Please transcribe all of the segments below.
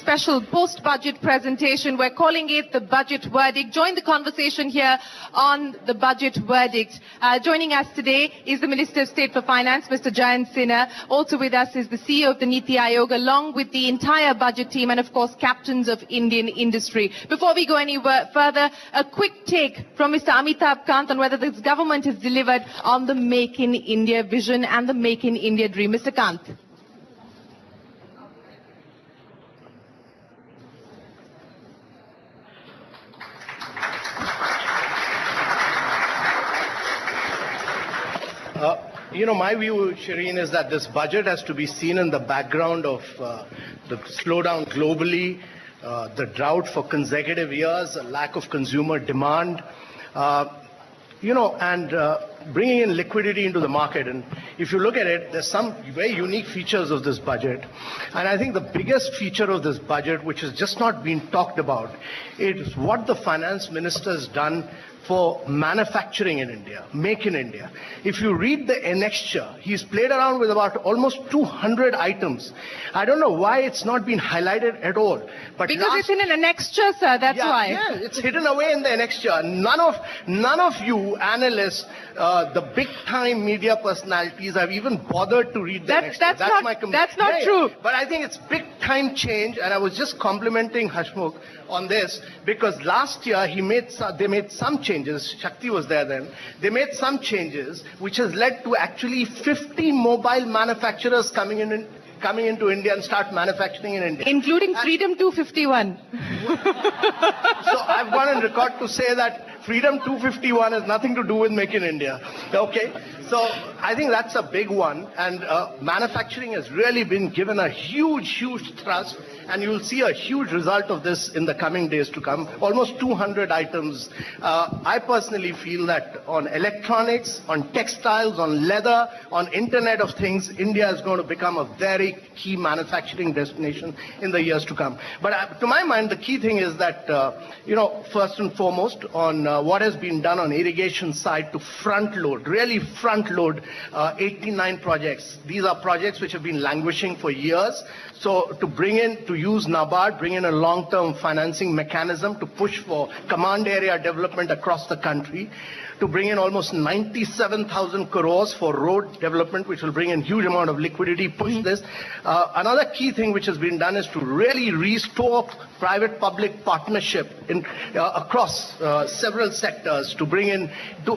special post-budget presentation. We're calling it the Budget Verdict. Join the conversation here on the Budget Verdict. Joining us today is the Minister of State for Finance, Mr. Jayant Sinha. Also with us is the CEO of the Niti Aayog, along with the entire budget team and, of course, captains of Indian industry. Before we go any further, a quick take from Mr. Amitabh Kant on whether this government has delivered on the Make in India vision and the Make in India dream. Mr. Kant. My view, Shireen, is that this budget has to be seen in the background of the slowdown globally, the drought for consecutive years, a lack of consumer demand, and bringing in liquidity into the market. And if you look at it, there's some very unique features of this budget. And I think the biggest feature of this budget, which has just not been talked about, is what the finance minister has done for manufacturing in India, Make in India. If you read the annexure, he's played around with about almost 200 items. I don't know why it's not been highlighted at all. But because it's in an annexure, sir, that's why. Yeah, it's hidden away in the annexure. None of you analysts, the big-time media personalities have even bothered to read the annexure. That's not true. But I think it's big-time change, and I was just complimenting Hashmukh on this, because last year they made some changes. Shakti was there then. They made some changes which has led to actually 50 mobile manufacturers coming into India and start manufacturing in India. Including Freedom 251. So I've gone on record to say that Freedom 251 has nothing to do with Make in India. Okay? So I think that's a big one. And manufacturing has really been given a huge thrust. And you will see a huge result of this in the coming days to come. Almost 200 items. I personally feel that on electronics, on textiles, on leather, on Internet of Things, India is going to become a very key manufacturing destination in the years to come. But to my mind, the key thing is that, first and foremost, on what has been done on irrigation side to really front load 89 projects. These are projects which have been languishing for years. So to use NABARD, bring in a long-term financing mechanism to push for command area development across the country, to bring in almost 97,000 crores for road development, which will bring in huge amount of liquidity, push this. Another key thing which has been done is to really restore private-public partnership across several sectors to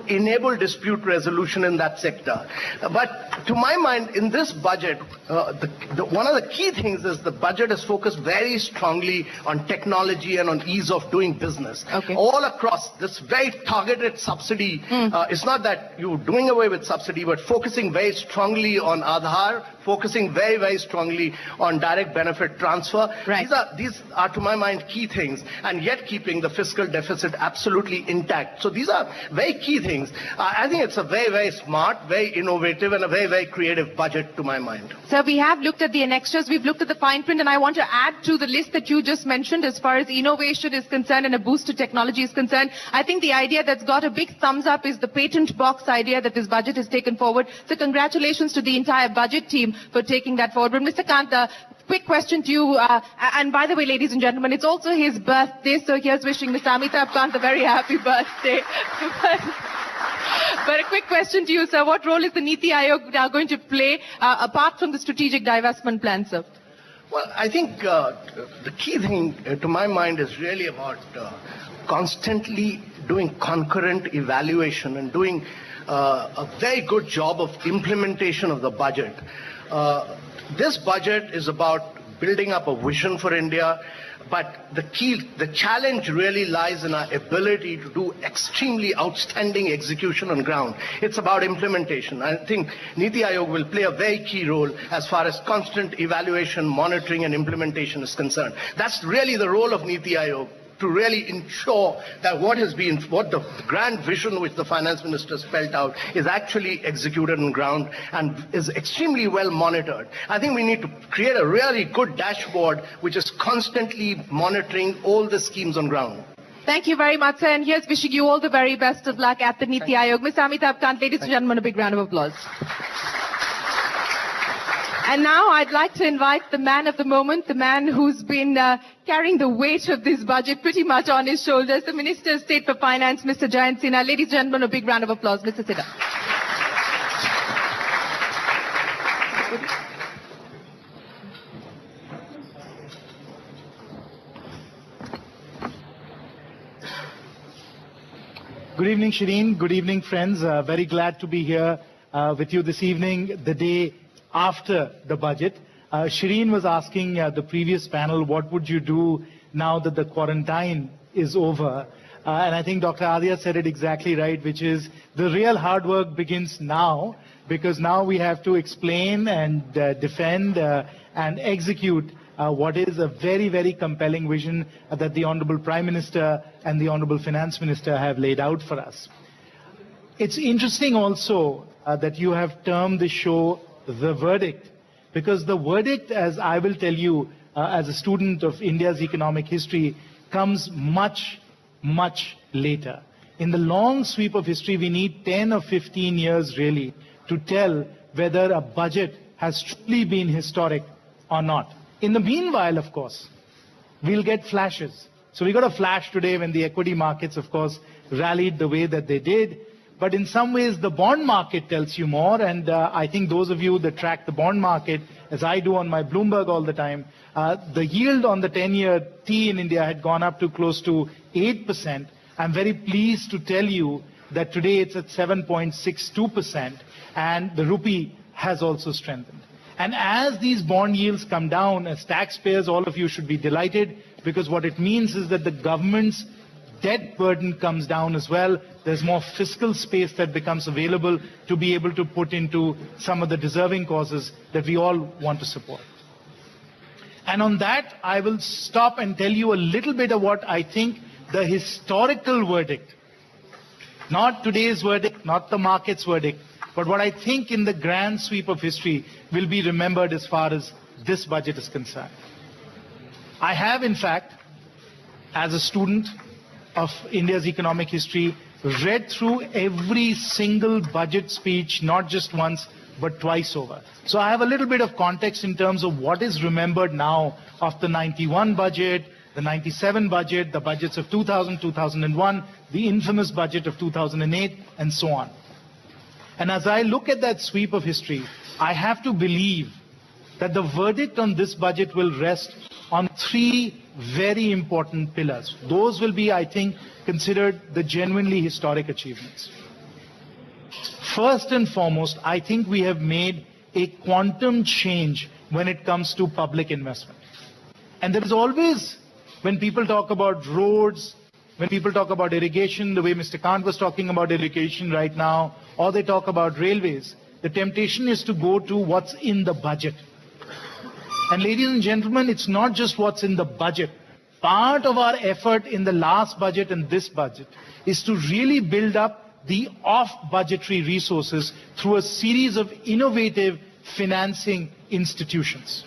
enable dispute resolution in that sector. But to my mind, in this budget, one of the key things is the budget is focused very strongly on technology and on ease of doing business. Okay. All across this very targeted subsidy. It's not that you're doing away with subsidy, but focusing very strongly on Aadhaar, focusing very, very strongly on direct benefit transfer. Right. These are, to my mind, key things, and yet keeping the fiscal deficit absolutely intact. So these are very key things. I think it's a very, very smart, very innovative, and a very, very creative budget, to my mind. Sir, we have looked at the annexures, we've looked at the fine print, and I want to add to the list that you just mentioned as far as innovation is concerned and a boost to technology is concerned. I think the idea that's got a big thumbs up is the patent box idea that this budget has taken forward. So congratulations to the entire budget team for taking that forward. But Mr. Kant, quick question to you. And by the way, ladies and gentlemen, it's also his birthday. So here's wishing Mr. Amitabh Kant a very happy birthday. But a quick question to you, sir. What role is the Niti Aayog now going to play apart from the strategic divestment plan, sir? Well, I think the key thing to my mind is really about constantly doing concurrent evaluation and doing a very good job of implementation of the budget. This budget is about building up a vision for India, but the challenge really lies in our ability to do extremely outstanding execution on ground. It's about implementation. I think Niti Aayog will play a very key role as far as constant evaluation, monitoring, and implementation is concerned. That's really the role of Niti Aayog, to really ensure that what the grand vision which the finance minister spelled out is actually executed on ground and is extremely well monitored. I think we need to create a really good dashboard which is constantly monitoring all the schemes on ground. Thank you very much, sir. And here's wishing you all the very best of luck at the Niti Aayog. Mr. Amitabh Kant, ladies and gentlemen, a big round of applause. And now I'd like to invite the man of the moment, the man who's been carrying the weight of this budget pretty much on his shoulders, the Minister of State for Finance, Mr. Jayant Sinha. Ladies and gentlemen, a big round of applause. Mr. Sinha. Good evening, Shireen. Good evening, friends. Very glad to be here with you this evening, the day after the budget. Shireen was asking the previous panel, what would you do now that the quarantine is over? And I think Dr. Adya said it exactly right, which is the real hard work begins now, because now we have to explain and defend and execute what is a very, very compelling vision that the Honorable Prime Minister and the Honorable Finance Minister have laid out for us. It's interesting also that you have termed the show The Verdict, because the verdict, as I will tell you as a student of India's economic history, comes much, much later. In the long sweep of history, we need 10 or 15 years really to tell whether a budget has truly been historic or not. In the meanwhile, of course, we'll get flashes. So we got a flash today when the equity markets, of course, rallied the way that they did. But in some ways, the bond market tells you more. And I think those of you that track the bond market, as I do on my Bloomberg all the time, the yield on the 10-year T in India had gone up to close to 8%. I'm very pleased to tell you that today it's at 7.62%, and the rupee has also strengthened. And as these bond yields come down, as taxpayers, all of you should be delighted, because what it means is that the government's debt burden comes down as well. There's more fiscal space that becomes available to be able to put into some of the deserving causes that we all want to support. And on that, I will stop and tell you a little bit of what I think the historical verdict, not today's verdict, not the market's verdict, but what I think in the grand sweep of history will be remembered as far as this budget is concerned. I have, in fact, as a student of India's economic history, read through every single budget speech, not just once, but twice over. So I have a little bit of context in terms of what is remembered now of the 91 budget, the 97 budget, the budgets of 2000, 2001, the infamous budget of 2008, and so on. And as I look at that sweep of history, I have to believe that the verdict on this budget will rest on three very important pillars. Those will be, I think, considered the genuinely historic achievements. First and foremost, I think we have made a quantum change when it comes to public investment. And there is always, when people talk about roads, when people talk about irrigation, the way Mr. Kant was talking about irrigation right now, or they talk about railways, the temptation is to go to what's in the budget. And ladies and gentlemen, it's not just what's in the budget. Part of our effort in the last budget and this budget is to really build up the off-budgetary resources through a series of innovative financing institutions.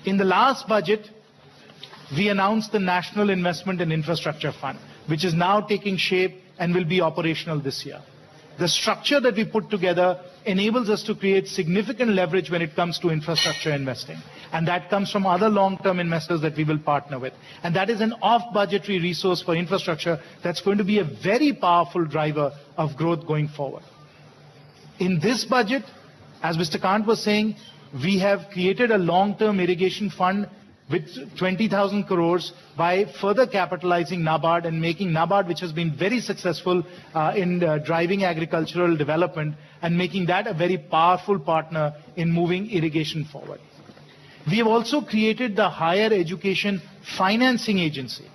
In the last budget, we announced the National Investment and Infrastructure Fund, which is now taking shape and will be operational this year. The structure that we put together enables us to create significant leverage when it comes to infrastructure investing. And that comes from other long-term investors that we will partner with. And that is an off-budgetary resource for infrastructure that's going to be a very powerful driver of growth going forward. In this budget, as Mr. Kant was saying, we have created a long-term irrigation fund with 20,000 crores by further capitalizing NABARD and making NABARD, which has been very successful in driving agricultural development, and making that a very powerful partner in moving irrigation forward. We have also created the Higher Education Financing Agency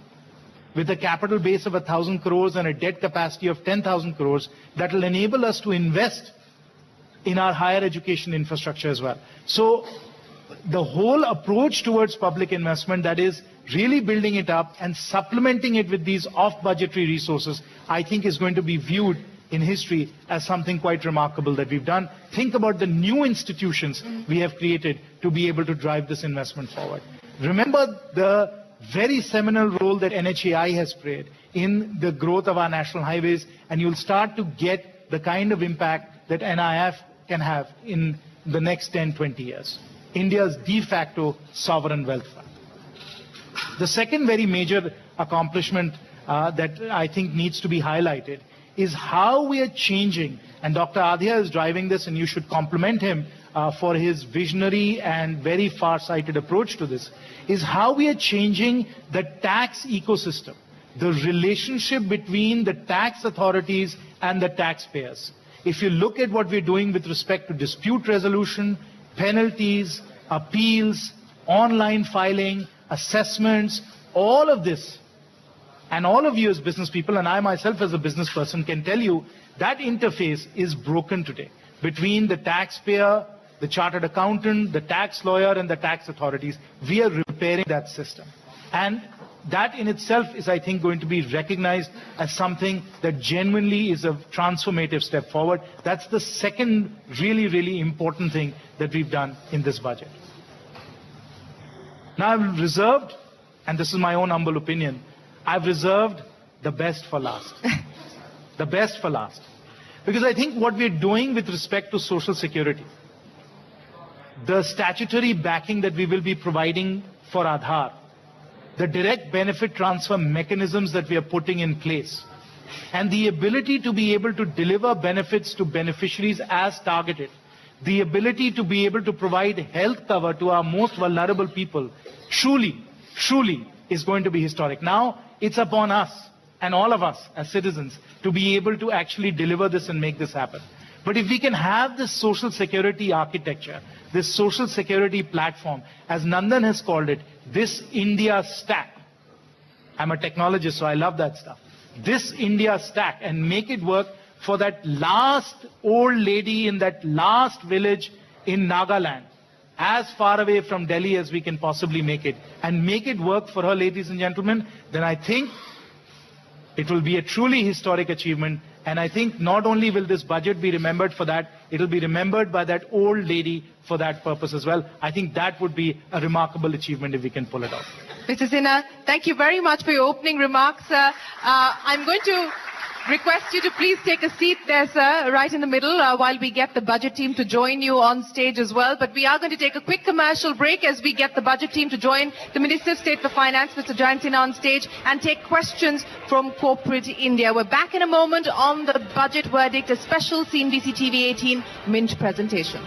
with a capital base of 1,000 crores and a debt capacity of 10,000 crores that will enable us to invest in our higher education infrastructure as well. So the whole approach towards public investment, that is really building it up and supplementing it with these off-budgetary resources, I think is going to be viewed in history as something quite remarkable that we've done. Think about the new institutions we have created to be able to drive this investment forward. Remember the very seminal role that NHAI has played in the growth of our national highways, and you'll start to get the kind of impact that NIF can have in the next 10, 20 years. India's de facto sovereign wealth fund. The second very major accomplishment that I think needs to be highlighted is how we are changing, and Dr. Adhya is driving this, and you should compliment him for his visionary and very far-sighted approach to this, is how we are changing the tax ecosystem, the relationship between the tax authorities and the taxpayers. If you look at what we're doing with respect to dispute resolution, penalties, appeals, online filing, assessments, all of this, and all of you as business people, and I myself as a business person can tell you that interface is broken today between the taxpayer, the chartered accountant, the tax lawyer, and the tax authorities. We are repairing that system. And that in itself is, I think, going to be recognized as something that genuinely is a transformative step forward. That's the second really, really important thing that we've done in this budget. Now I've reserved, and this is my own humble opinion, I've reserved the best for last. The best for last. Because I think what we're doing with respect to Social Security, the statutory backing that we will be providing for Aadhaar, the direct benefit transfer mechanisms that we are putting in place, and the ability to be able to deliver benefits to beneficiaries as targeted, the ability to be able to provide health cover to our most vulnerable people, truly is going to be historic. Now, it's upon us and all of us as citizens to be able to actually deliver this and make this happen. But if we can have this social security architecture, this social security platform, as Nandan has called it, this India stack. I'm a technologist, so I love that stuff. This India stack, and make it work for that last old lady in that last village in Nagaland, as far away from Delhi as we can possibly make it, and make it work for her, ladies and gentlemen, then I think it will be a truly historic achievement. And I think not only will this budget be remembered for that, it will be remembered by that old lady for that purpose as well. I think that would be a remarkable achievement if we can pull it off. Mr. Sinha, thank you very much for your opening remarks. I'm going to request you to please take a seat there, sir, right in the middle, while we get the budget team to join you on stage as well. But we are going to take a quick commercial break as we get the budget team to join the Minister of State for Finance, Mr. Jayant Sinha, on stage and take questions from corporate India. We're back in a moment on the budget verdict, a special CNBC TV 18 Mint presentation.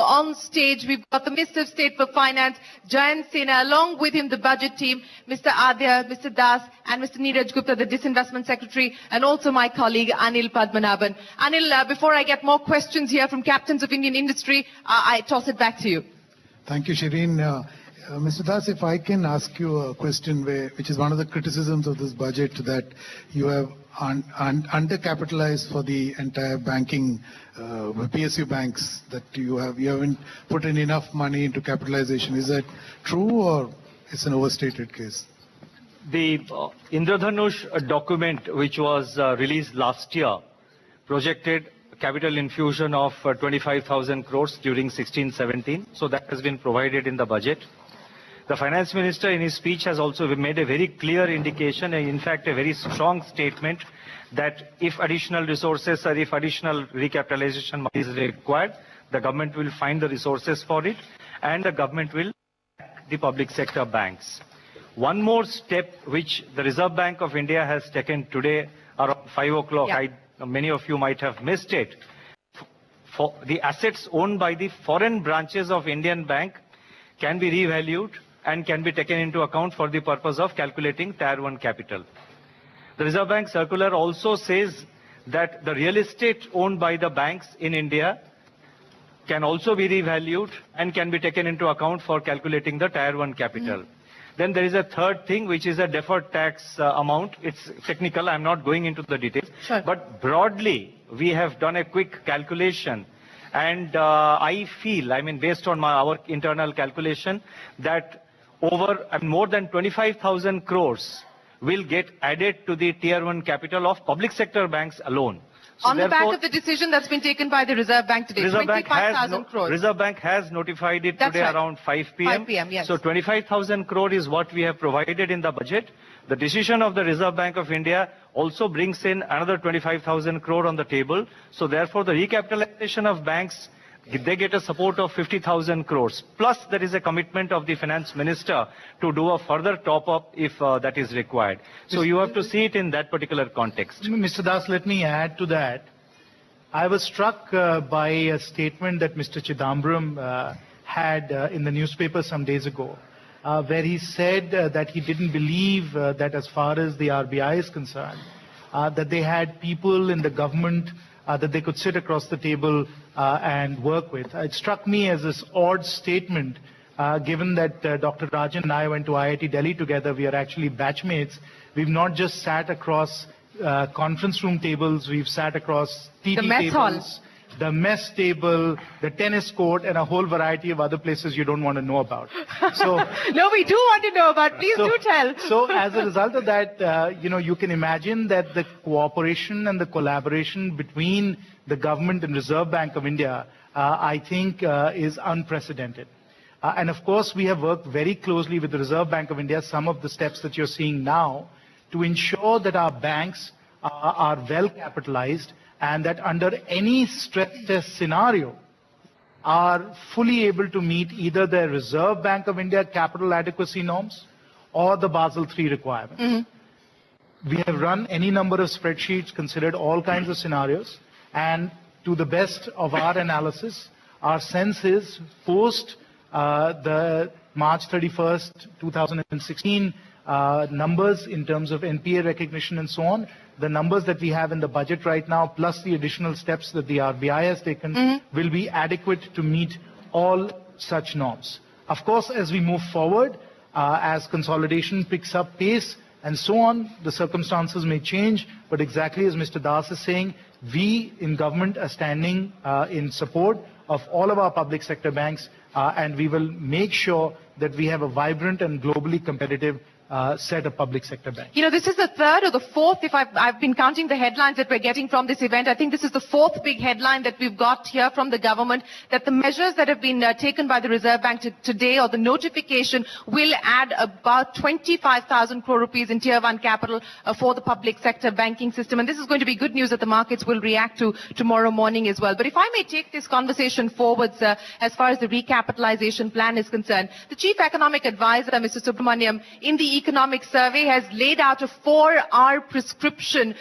On stage, we've got the Minister of State for Finance, Jayant Sinha, along with him the budget team, Mr. Adhya, Mr. Das, and Mr. Neeraj Gupta, the Disinvestment Secretary, and also my colleague Anil Padmanabhan. Anil, before I get more questions here from captains of Indian industry, I toss it back to you. Thank you, Shireen. Mr. Das, if I can ask you a question which is one of the criticisms of this budget, that you have undercapitalized for the entire banking PSU banks, that you haven't put in enough money into capitalization. Is that true, or it's an overstated case? The Indradhanush document, which was released last year, projected capital infusion of 25,000 crores during 16-17. So that has been provided in the budget. The finance minister in his speech has also made a very clear indication, and in fact a very strong statement, that if additional resources or if additional recapitalization is required, the government will find the resources for it, and the government will back the public sector banks. One more step which the Reserve Bank of India has taken today around 5 o'clock, Yeah. many of you might have missed it, for the assets owned by the foreign branches of Indian Bank can be revalued and can be taken into account for the purpose of calculating Tier 1 capital. The Reserve Bank circular also says that the real estate owned by the banks in India can also be revalued and can be taken into account for calculating the Tier 1 capital. Then there is a third thing, which is a deferred tax amount. It's technical, I'm not going into the details. Sure. But broadly, we have done a quick calculation. And I feel, based on our internal calculation, that more than 25,000 crores will get added to the Tier 1 capital of public sector banks alone. So on the back of the decision that's been taken by the Reserve Bank today, 25,000 crores. Reserve Bank has notified it That's today right. around 5 p.m. 5 p.m., yes. So 25,000 crore is what we have provided in the budget. The decision of the Reserve Bank of India also brings in another 25,000 crore on the table. So therefore, the recapitalization of banks, they get a support of 50,000 crores. Plus, there is a commitment of the finance minister to do a further top-up if that is required. So you have to see it in that particular context. Mr. Das, let me add to that. I was struck by a statement that Mr. Chidambaram had in the newspaper some days ago, where he said that he didn't believe that as far as the RBI is concerned, that they had people in the government that they could sit across the table and work with. It struck me as this odd statement, given that Dr. Rajan and I went to IIT Delhi together. We are actually batchmates. We've not just sat across conference room tables, we've sat across TV The mess tables, hall. the mess table, the tennis court, and a whole variety of other places you don't want to know about. So, No, we do want to know about. Please so, do tell. So as a result of that, you can imagine that the cooperation and the collaboration between the government and Reserve Bank of India, I think, is unprecedented. And of course, we have worked very closely with the Reserve Bank of India, some of the steps that you're seeing now, to ensure that our banks are well capitalized and that under any stress test scenario are fully able to meet either the Reserve Bank of India capital adequacy norms or the Basel III requirements. We have run any number of spreadsheets, considered all kinds of scenarios, and to the best of our analysis, our sense is post the March 31st, 2016 numbers in terms of NPA recognition and so on, the numbers that we have in the budget right now, plus the additional steps that the RBI has taken, will be adequate to meet all such norms. Of course, as we move forward, as consolidation picks up pace and so on, the circumstances may change, but exactly as Mr. Das is saying, we in government are standing in support of all of our public sector banks, and we will make sure that we have a vibrant and globally competitive set of public sector banks. This is the third or the fourth, if I've been counting the headlines that we're getting from this event. I think this is the fourth big headline that we've got here from the government, that the measures that have been taken by the Reserve Bank today, or the notification, will add about 25,000 crore rupees in Tier 1 capital for the public sector banking system. And this is going to be good news that the markets will react to tomorrow morning as well. But if I may take this conversation forward, sir, as far as the recapitalization plan is concerned, the Chief Economic Advisor, Mr. Subramaniam, in the Economic Survey has laid out a 4R prescription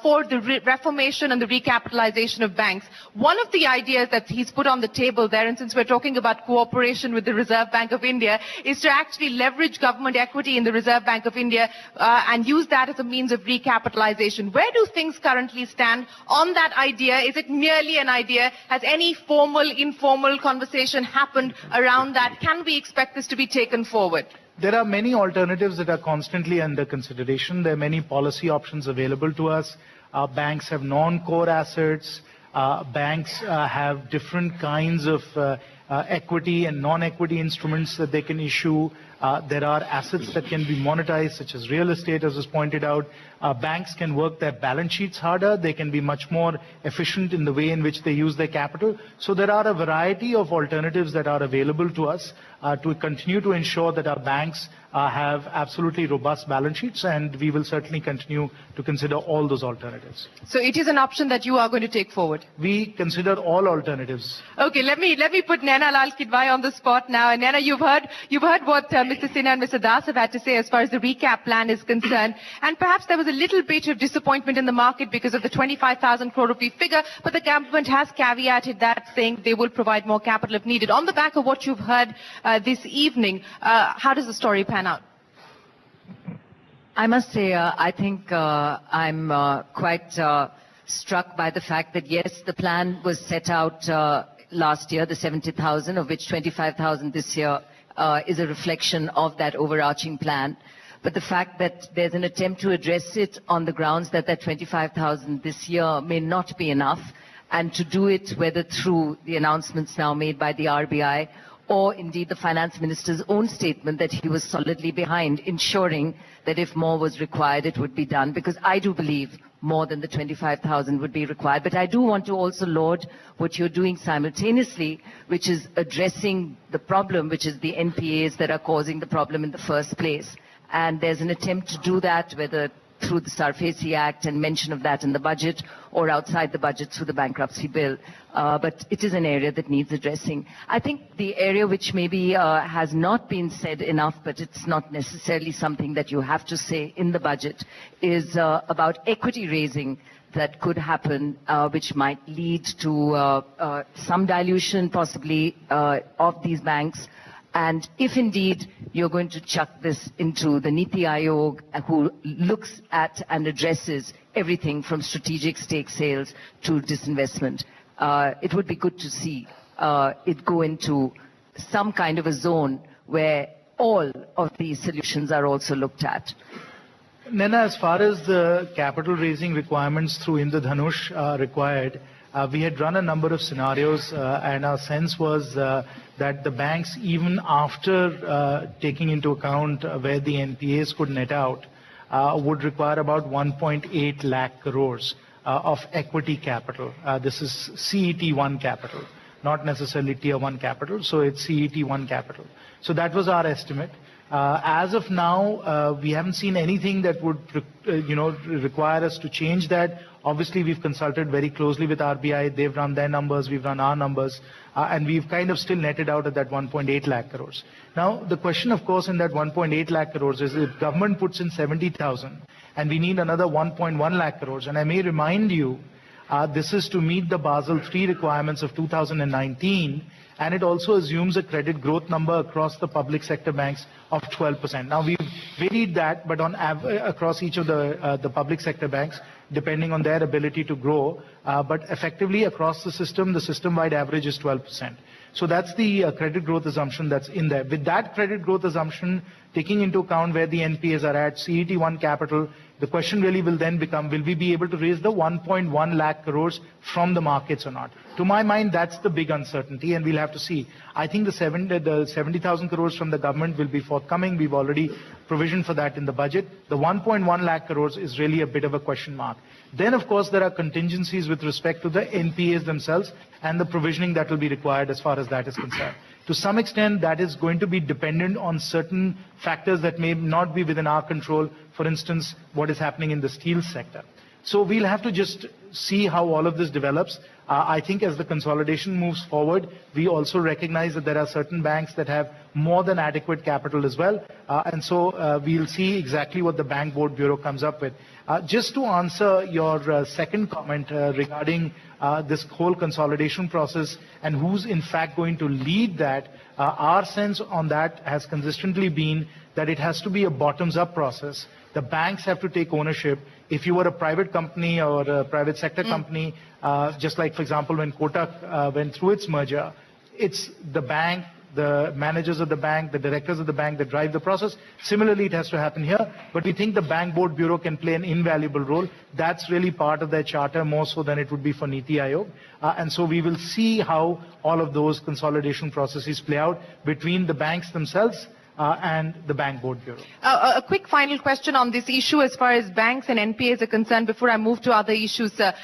for the reformation and the recapitalization of banks. One of the ideas that he's put on the table there, and since we're talking about cooperation with the Reserve Bank of India, is to actually leverage government equity in the Reserve Bank of India and use that as a means of recapitalization. Where do things currently stand on that idea? Is it merely an idea? Has any formal, informal conversation happened around that? Can we expect this to be taken forward? There are many alternatives that are constantly under consideration. There are many policy options available to us. Banks have non-core assets. Banks have different kinds of equity and non-equity instruments that they can issue. There are assets that can be monetized, such as real estate, as was pointed out. Banks can work their balance sheets harder. They can be much more efficient in the way in which they use their capital. So there are a variety of alternatives that are available to us to continue to ensure that our banks have absolutely robust balance sheets, and we will certainly continue to consider all those alternatives. So it is an option that you are going to take forward? We consider all alternatives. Okay, let me put Naina Lal Kidwai on the spot now. And Naina, you've heard what Mr. Sinha and Mr. Das have had to say as far as the recap plan is concerned. And perhaps there was a little bit of disappointment in the market because of the 25,000 crore rupee figure, but the government has caveated that, saying they will provide more capital if needed. On the back of what you've heard this evening, how does the story pan out? I must say, I think I'm quite struck by the fact that, yes, the plan was set out last year, the 70,000, of which 25,000 this year is a reflection of that overarching plan. But the fact that there's an attempt to address it on the grounds that that 25,000 this year may not be enough, and to do it whether through the announcements now made by the RBI or indeed the finance minister's own statement that he was solidly behind ensuring that if more was required, it would be done, because I do believe more than the 25,000 would be required. But I do want to also laud what you're doing simultaneously, which is addressing the problem, which is the NPAs that are causing the problem in the first place. And there's an attempt to do that, whether through the SARFAESI Act and mention of that in the budget, or outside the budget through the bankruptcy bill. But it is an area that needs addressing. I think the area which maybe has not been said enough, but it's not necessarily something that you have to say in the budget, is about equity raising that could happen, which might lead to some dilution possibly of these banks. And if indeed you're going to chuck this into the Niti Aayog, who looks at and addresses everything from strategic stake sales to disinvestment, it would be good to see it go into some kind of a zone where all of these solutions are also looked at. Nena, as far as the capital raising requirements through Indradhanush are required, we had run a number of scenarios, and our sense was that the banks, even after taking into account where the NPAs could net out, would require about 1.8 lakh crores of equity capital. This is CET1 capital, not necessarily Tier 1 capital, so it's CET1 capital. So that was our estimate. As of now, we haven't seen anything that would, require us to change that. Obviously, we've consulted very closely with RBI. They've run their numbers, we've run our numbers, and we've kind of still netted out at that 1.8 lakh crores. Now, the question, of course, in that 1.8 lakh crores is if government puts in 70,000 and we need another 1.1 lakh crores, and I may remind you, this is to meet the Basel III requirements of 2019, and it also assumes a credit growth number across the public sector banks of 12%. Now, we've varied that, but on across each of the public sector banks, depending on their ability to grow, but effectively across the system-wide average is 12%. So that's the credit growth assumption that's in there. With that credit growth assumption, taking into account where the NPAs are at, CET1 capital, the question really will then become, will we be able to raise the 1.1 lakh crores from the markets or not? To my mind, that's the big uncertainty, and we'll have to see. I think the 70,000 crores from the government will be forthcoming. We've already provisioned for that in the budget. The 1.1 lakh crores is really a bit of a question mark. Then, of course, there are contingencies with respect to the NPAs themselves and the provisioning that will be required as far as that is concerned. To some extent, that is going to be dependent on certain factors that may not be within our control. For instance, what is happening in the steel sector. So we'll have to just see how all of this develops. I think as the consolidation moves forward, we also recognize that there are certain banks that have more than adequate capital as well. And so we'll see exactly what the Bank Board Bureau comes up with. Just to answer your second comment regarding this whole consolidation process and who's in fact going to lead that, our sense on that has consistently been that it has to be a bottoms-up process. The banks have to take ownership. If you were a private company or a private sector company, just like, for example, when Kotak went through its merger, it's the bank, the managers of the bank, the directors of the bank that drive the process. Similarly, it has to happen here. But we think the Bank Board Bureau can play an invaluable role. That's really part of their charter, more so than it would be for Niti Aayog. And so we will see how all of those consolidation processes play out between the banks themselves and the Bank Board Bureau. A quick final question on this issue as far as banks and NPAs are concerned before I move to other issues, sir.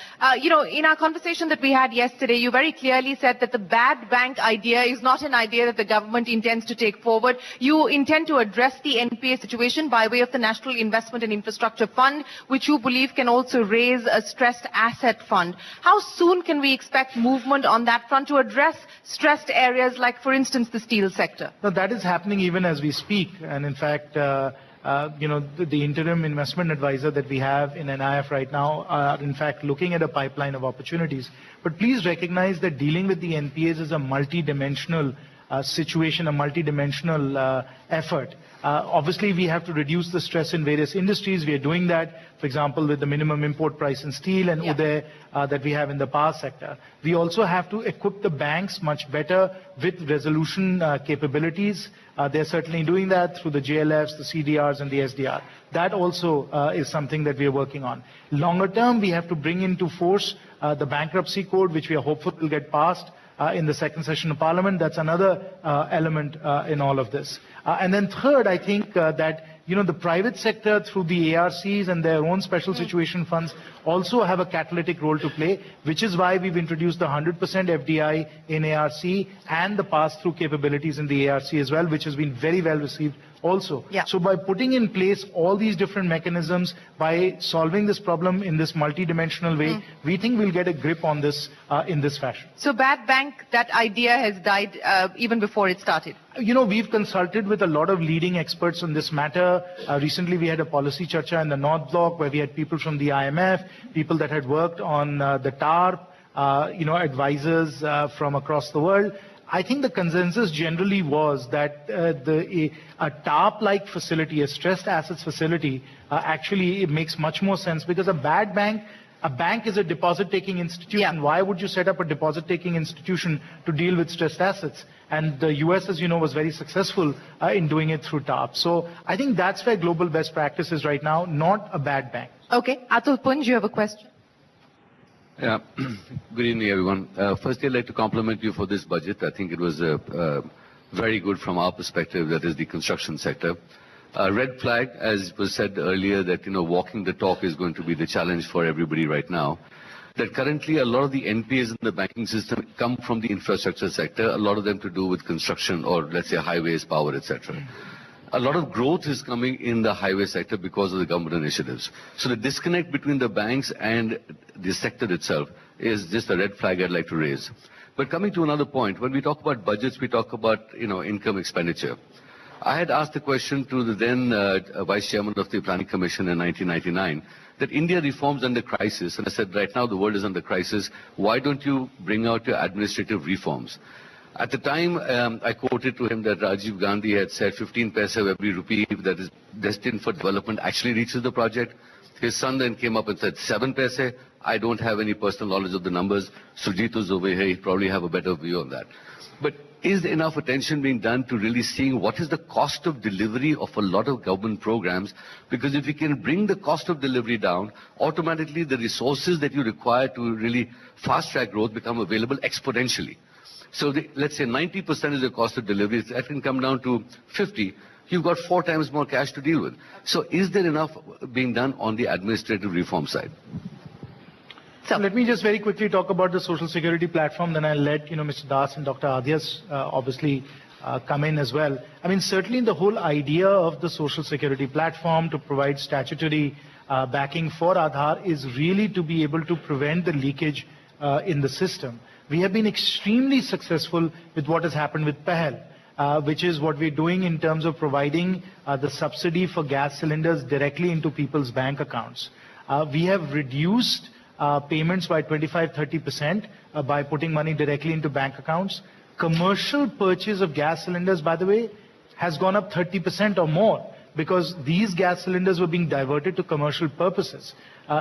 In our conversation that we had yesterday, you very clearly said that the bad bank idea is not an idea that the government intends to take forward. You intend to address the NPA situation by way of the National Investment and Infrastructure Fund, which you believe can also raise a stressed asset fund. How soon can we expect movement on that front to address stressed areas like, for instance, the steel sector? Now, that is happening even as we speak, and in fact, the interim investment advisor that we have in NIF right now are in fact looking at a pipeline of opportunities. But please recognize that dealing with the NPAs is a multi-dimensional situation, a multi-dimensional effort. Obviously, we have to reduce the stress in various industries. We are doing that, for example, with the minimum import price in steel and Uday that we have in the power sector. We also have to equip the banks much better with resolution capabilities. They're certainly doing that through the JLFs, the CDRs, and the SDR. That also is something that we are working on. Longer term, we have to bring into force the bankruptcy code, which we are hopeful will get passed in the second session of Parliament. That's another element in all of this. And then third, I think that the private sector through the ARCs and their own special situation funds also have a catalytic role to play, which is why we've introduced the 100% FDI in ARC and the pass-through capabilities in the ARC as well, which has been very well received also. Yeah. So by putting in place all these different mechanisms, by solving this problem in this multidimensional way, we think we'll get a grip on this in this fashion. So bad bank, that idea has died even before it started. We've consulted with a lot of leading experts on this matter. Recently, we had a policy charcha in the North Block where we had people from the IMF, people that had worked on the TARP, advisors from across the world. I think the consensus generally was that a TARP-like facility, a stressed assets facility, actually it makes much more sense because a bank is a deposit-taking institution. Yeah. Why would you set up a deposit-taking institution to deal with stressed assets? And the US, as you know, was very successful in doing it through TARP. So I think that's where global best practice is right now, not a bad bank. Okay. Atul Punj, you have a question? Yeah. Good evening, everyone. Firstly, I'd like to compliment you for this budget. I think it was very good from our perspective, that is the construction sector. Red flag, as was said earlier, that walking the talk is going to be the challenge for everybody right now. That currently a lot of the NPAs in the banking system come from the infrastructure sector, a lot of them to do with construction or let's say highways, power, etc. A lot of growth is coming in the highway sector because of the government initiatives. So the disconnect between the banks and the sector itself is just a red flag I'd like to raise. But coming to another point, when we talk about budgets, we talk about income expenditure. I had asked the question to the then Vice Chairman of the Planning Commission in 1999 that India reforms under crisis, and I said right now the world is under crisis, why don't you bring out your administrative reforms? At the time, I quoted to him that Rajiv Gandhi had said 15 paise of every rupee that is destined for development actually reaches the project. His son then came up and said 7 paise. I don't have any personal knowledge of the numbers. Sujit was over here, he probably have a better view on that. But is enough attention being done to really seeing what is the cost of delivery of a lot of government programs? Because if you can bring the cost of delivery down, automatically the resources that you require to really fast-track growth become available exponentially. So let's say 90% is the cost of delivery. That can come down to 50. You've got 4 times more cash to deal with. So is there enough being done on the administrative reform side? So let me just very quickly talk about the social security platform, then I'll let Mr. Das and Dr. Adhyas obviously come in as well. I mean, certainly the whole idea of the social security platform to provide statutory backing for Aadhaar is really to be able to prevent the leakage in the system. We have been extremely successful with what has happened with Pahal, which is what we're doing in terms of providing the subsidy for gas cylinders directly into people's bank accounts. We have reduced payments by 25-30% by putting money directly into bank accounts. Commercial purchase of gas cylinders, by the way, has gone up 30% or more because these gas cylinders were being diverted to commercial purposes.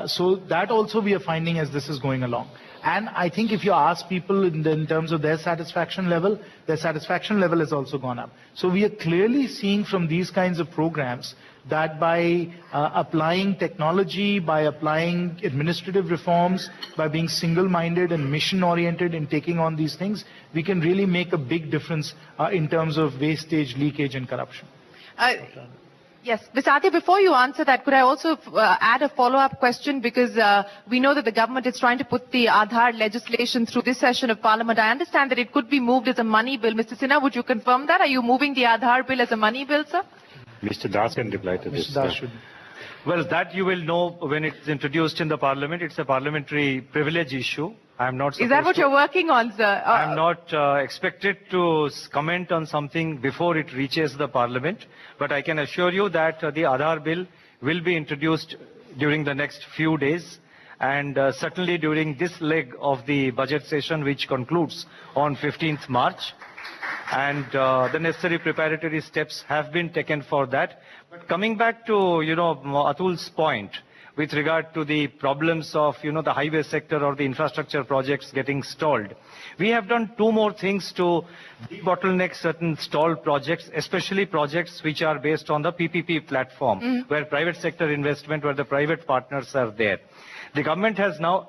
So that also we are finding as this is going along. And I think if you ask people in terms of their satisfaction level has also gone up. So we are clearly seeing from these kinds of programs that by applying technology, by applying administrative reforms, by being single-minded and mission-oriented in taking on these things, we can really make a big difference in terms of wastage, leakage, and corruption. Yes, Ms. Adya, before you answer that, could I also add a follow-up question? Because we know that the government is trying to put the Aadhaar legislation through this session of Parliament. I understand that it could be moved as a money bill. Mr. Sinha, would you confirm that? Are you moving the Aadhaar bill as a money bill, sir? Mr. Das can reply to this. Mr. Das should. Well, that you will know when it's introduced in the Parliament. It's a parliamentary privilege issue. I'm not supposed Is that what you're working on, sir? I'm not expected to comment on something before it reaches the Parliament, but I can assure you that the Aadhaar bill will be introduced during the next few days, and certainly during this leg of the budget session, which concludes on 15th March. And the necessary preparatory steps have been taken for that. But coming back to, Atul's point, with regard to the problems of, the highway sector or the infrastructure projects getting stalled. We have done 2 more things to debottleneck certain stalled projects, especially projects which are based on the PPP platform, where private sector investment, where the private partners are there. The government has now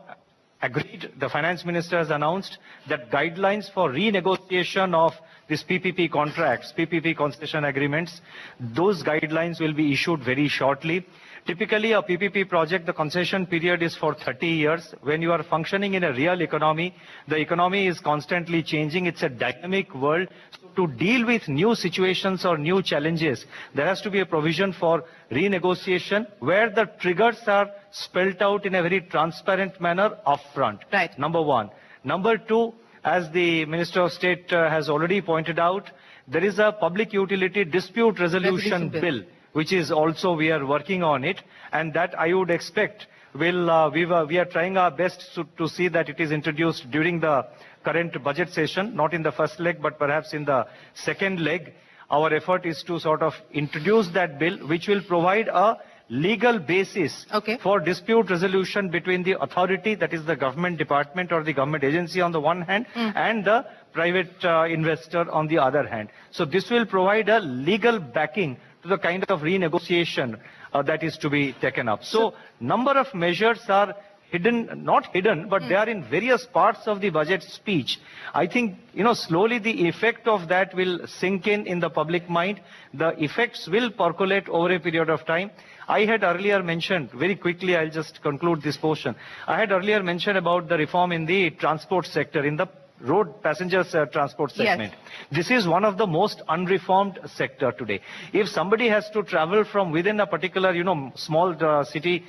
agreed, the finance minister has announced that guidelines for renegotiation of these PPP contracts, PPP concession agreements, those guidelines will be issued very shortly. Typically, a PPP project, the concession period is for 30 years. When you are functioning in a real economy, the economy is constantly changing. It's a dynamic world. So to deal with new situations or new challenges, there has to be a provision for renegotiation where the triggers are spelled out in a very transparent manner upfront. Right. Number one. Number two, as the Minister of State has already pointed out, there is a public utility dispute resolution bill, which is also we are working on it, and that I would expect will we are trying our best to see that it is introduced during the current budget session, not in the first leg, but perhaps in the second leg. Our effort is to sort of introduce that bill, which will provide a legal basis for dispute resolution between the authority, that is the government department or the government agency on the one hand, and the private investor on the other hand. So this will provide a legal backing to the kind of renegotiation that is to be taken up. So number of measures are hidden, not hidden, but they are in various parts of the budget speech. I think, slowly the effect of that will sink in the public mind. The effects will percolate over a period of time. I had earlier mentioned, very quickly, I'll just conclude this portion. I had earlier mentioned about the reform in the transport sector, in the road passengers transport segment. Yes. This is one of the most unreformed sector today. If somebody has to travel from within a particular, small city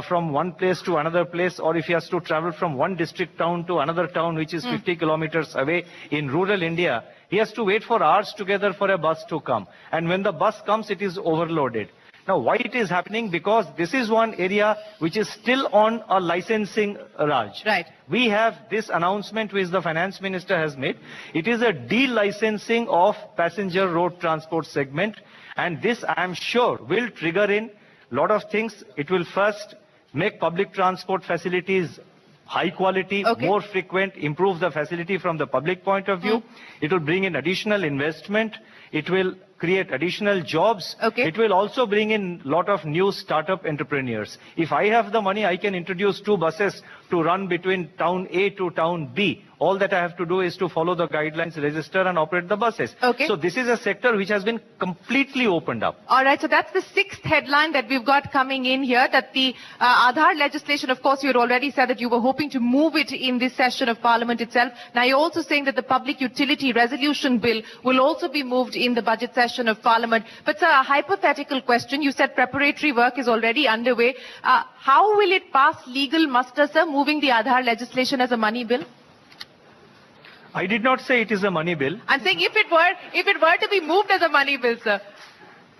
from one place to another place, or if he has to travel from one district town to another town which is 50 kilometers away in rural India, he has to wait for hours together for a bus to come. And when the bus comes, it is overloaded. Now, why it is happening? Because this is one area which is still on a licensing raj. Right. We have this announcement which the finance minister has made. It is a de-licensing of passenger road transport segment. And this, I am sure, will trigger in a lot of things. It will first make public transport facilities high quality, more frequent, improve the facility from the public point of view. It will bring in additional investment. It will create additional jobs. It will also bring in a lot of new startup entrepreneurs. If I have the money, I can introduce 2 buses to run between town A to town B. All that I have to do is to follow the guidelines, register and operate the buses. So this is a sector which has been completely opened up. All right, so that's the 6th headline that we've got coming in here, that the Aadhaar legislation, of course, you had already said that you were hoping to move it in this session of Parliament itself. Now you're also saying that the public utility resolution bill will also be moved in the budget session of Parliament. But sir, a hypothetical question. You said preparatory work is already underway. How will it pass legal muster, sir, moving the Aadhaar legislation as a money bill? I did not say it is a money bill. I'm saying if it were to be moved as a money bill, sir.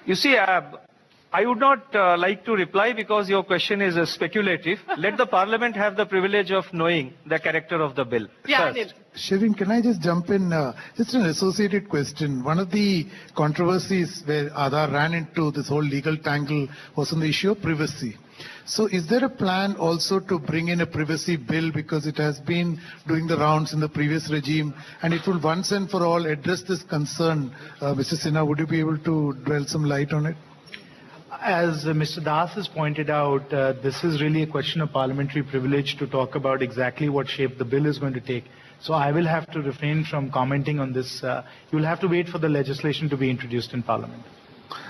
You see, I would not like to reply because your question is speculative. Let the Parliament have the privilege of knowing the character of the bill. Yeah, first. Shireen, can I just jump in? Just an associated question. One of the controversies where Aadhaar ran into this whole legal tangle was on the issue of privacy. So is there a plan also to bring in a privacy bill, because it has been doing the rounds in the previous regime, and it will once and for all address this concern? Mr. Sinha, would you be able to dwell some light on it? As Mr. Das has pointed out, this is really a question of parliamentary privilege to talk about exactly what shape the bill is going to take. So I will have to refrain from commenting on this. You will have to wait for the legislation to be introduced in Parliament.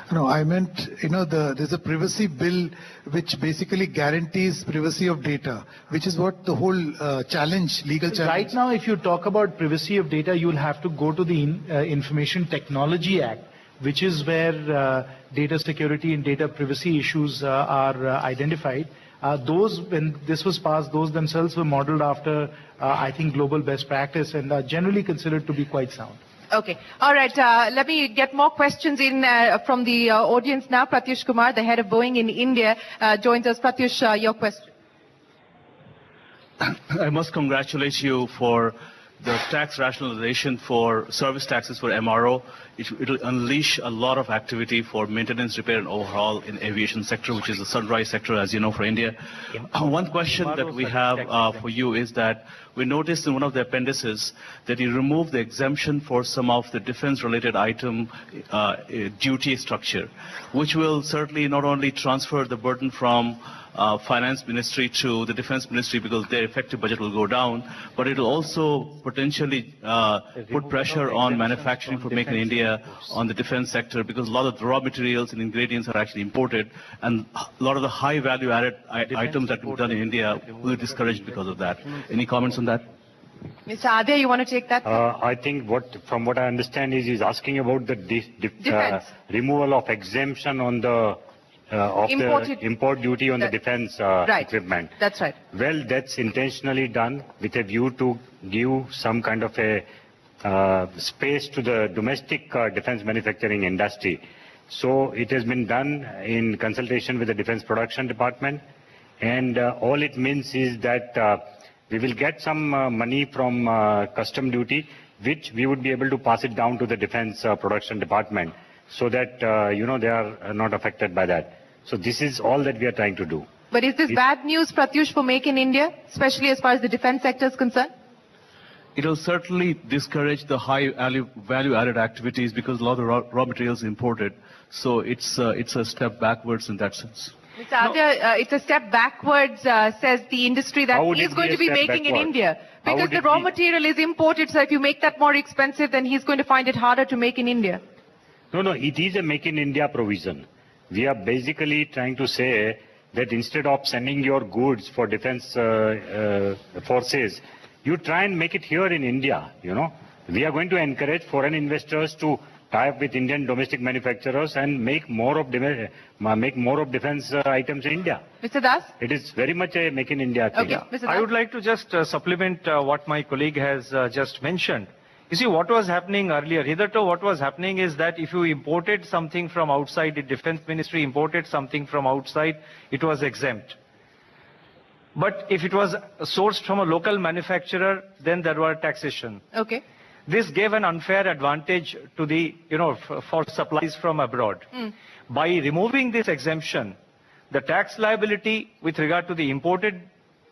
No, I meant, there's a privacy bill which basically guarantees privacy of data, which is what the whole legal challenge. Right now, if you talk about privacy of data, you'll have to go to the Information Technology Act, which is where data security and data privacy issues are identified. When this was passed, those themselves were modeled after, I think, global best practice and are generally considered to be quite sound. Okay. All right. Let me get more questions in from the audience now. Pratyush Kumar, the head of Boeing in India, joins us. Pratyush, your question. I must congratulate you for the tax rationalization for service taxes for MRO, it will unleash a lot of activity for maintenance, repair, and overhaul in aviation sector, which is the sunrise sector, as you know, for India. One question that we have for you is that we noticed in one of the appendices that you removed the exemption for some of the defense-related item duty structure, which will certainly not only transfer the burden from finance ministry to the defense ministry because their effective budget will go down, but it will also potentially put pressure on manufacturing for Make in India on the defense sector because a lot of the raw materials and ingredients are actually imported, and a lot of the high value added items that we've done in India will be discouraged because of that. Any comments on that? Mr. Adya, you want to take that? I think from what I understand is he's asking about the removal of exemption on the the import duty on the defense equipment. That's right. Well, that's intentionally done with a view to give some kind of a space to the domestic defense manufacturing industry. So it has been done in consultation with the Defense Production Department, and all it means is that we will get some money from custom duty, which we would be able to pass it down to the Defense Production Department, so that they are not affected by that. So this is all that we are trying to do. But is this bad news, Pratyush, for Make in India, especially as far as the defense sector is concerned? It will certainly discourage the high value-added activities because a lot of the raw materials imported. So it's a step backwards in that sense. Mr. Adya, it's a step backwards, says the industry that he's going to be making in India. Because the raw material is imported, so if you make that more expensive, then he's going to find it harder to make in India. No, it is a Make in India provision. We are basically trying to say that instead of sending your goods for defense forces, you try and make it here in India, We are going to encourage foreign investors to tie up with Indian domestic manufacturers and make more of defense items in India. Mr. Das? It is very much a Make in India thing. Okay, Mr. Das? I would like to just supplement what my colleague has just mentioned. You see, what was happening earlier, hitherto what was happening is that if you imported something from outside, the defense ministry imported something from outside, it was exempt. But if it was sourced from a local manufacturer, then there were taxation. Okay. This gave an unfair advantage to the, for supplies from abroad. By removing this exemption, the tax liability with regard to the imported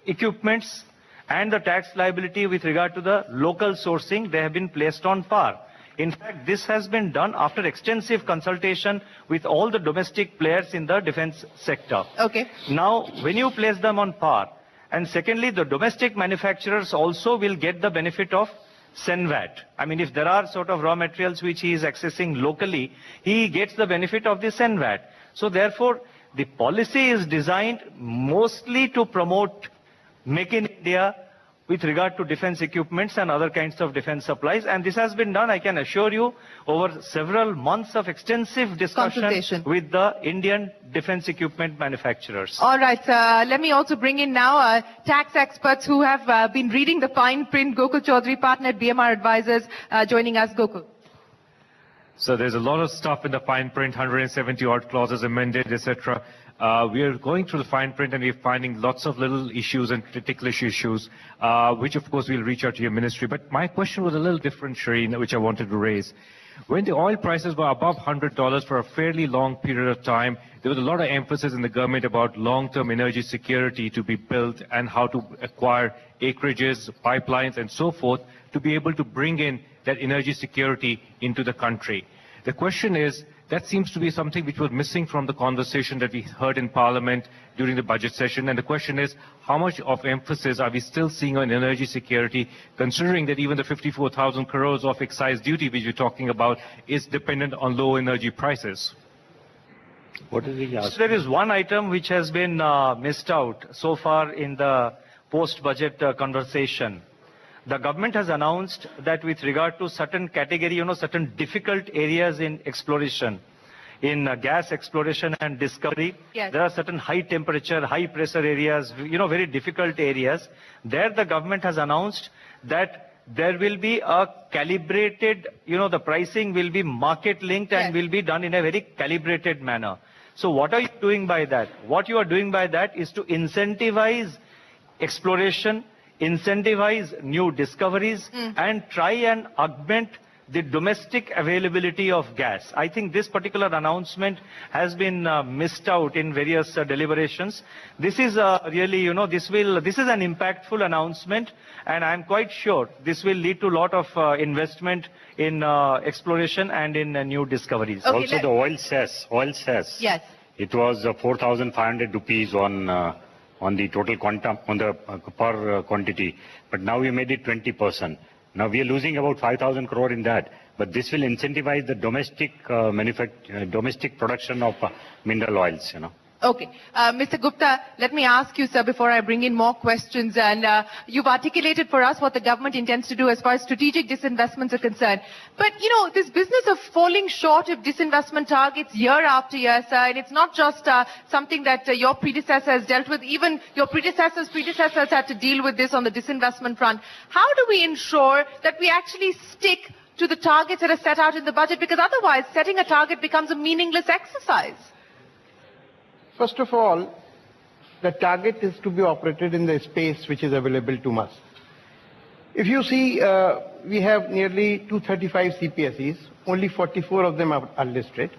equipments and the tax liability with regard to the local sourcing, they have been placed on par. In fact, this has been done after extensive consultation with all the domestic players in the defense sector. Okay. Now, when you place them on par, and secondly, the domestic manufacturers also will get the benefit of SENVAT. I mean, if there are sort of raw materials which he is accessing locally, he gets the benefit of the SENVAT. So therefore, the policy is designed mostly to promote Make in India with regard to defense equipments and other kinds of defense supplies. And this has been done, I can assure you, over several months of extensive discussion with the Indian defense equipment manufacturers. All right, let me also bring in now tax experts who have been reading the fine print. Gokul Chaudhary, partner at BMR Advisors, joining us. Gokul. So there's a lot of stuff in the fine print, 170 odd clauses amended, etc. We are going through the fine print and we're finding lots of little issues and ticklish issues, which of course we'll reach out to your ministry. But my question was a little different, Shireen, which I wanted to raise. When the oil prices were above $100 for a fairly long period of time, there was a lot of emphasis in the government about long-term energy security to be built and how to acquire acreages, pipelines, and so forth to be able to bring in that energy security into the country. The question is, that seems to be something which was missing from the conversation that we heard in Parliament during the budget session. And the question is, how much of emphasis are we still seeing on energy security, considering that even the 54,000 crores of excise duty which we're talking about is dependent on low energy prices? What is he asking? So there is one item which has been missed out so far in the post-budget conversation. The government has announced that with regard to certain category, certain difficult areas in exploration, in gas exploration and discovery, there are certain high temperature, high pressure areas, very difficult areas. There the government has announced that there will be a calibrated, the pricing will be market linked and will be done in a very calibrated manner. So what are you doing by that? What you are doing by that is to incentivize exploration incentivize new discoveries, and try and augment the domestic availability of gas. I think this particular announcement has been missed out in various deliberations. This is really, this is an impactful announcement, and I'm quite sure this will lead to a lot of investment in exploration and in new discoveries. Okay, Also the oil cess. Yes. It was 4,500 rupees on the total quantum, on the per quantity, but now we made it 20%. Now we are losing about 5,000 crore in that, but this will incentivize the domestic domestic production of mineral oils. Okay. Mr. Gupta, let me ask you, sir, before I bring in more questions. And you've articulated for us what the government intends to do as far as strategic disinvestments are concerned. But, this business of falling short of disinvestment targets year after year, sir, and it's not just something that your predecessor has dealt with. Even your predecessors had to deal with this on the disinvestment front. How do we ensure that we actually stick to the targets that are set out in the budget? Because otherwise, setting a target becomes a meaningless exercise. First of all, the target is to be operated in the space which is available to us. If you see, we have nearly 235 CPSEs, only 44 of them are listed.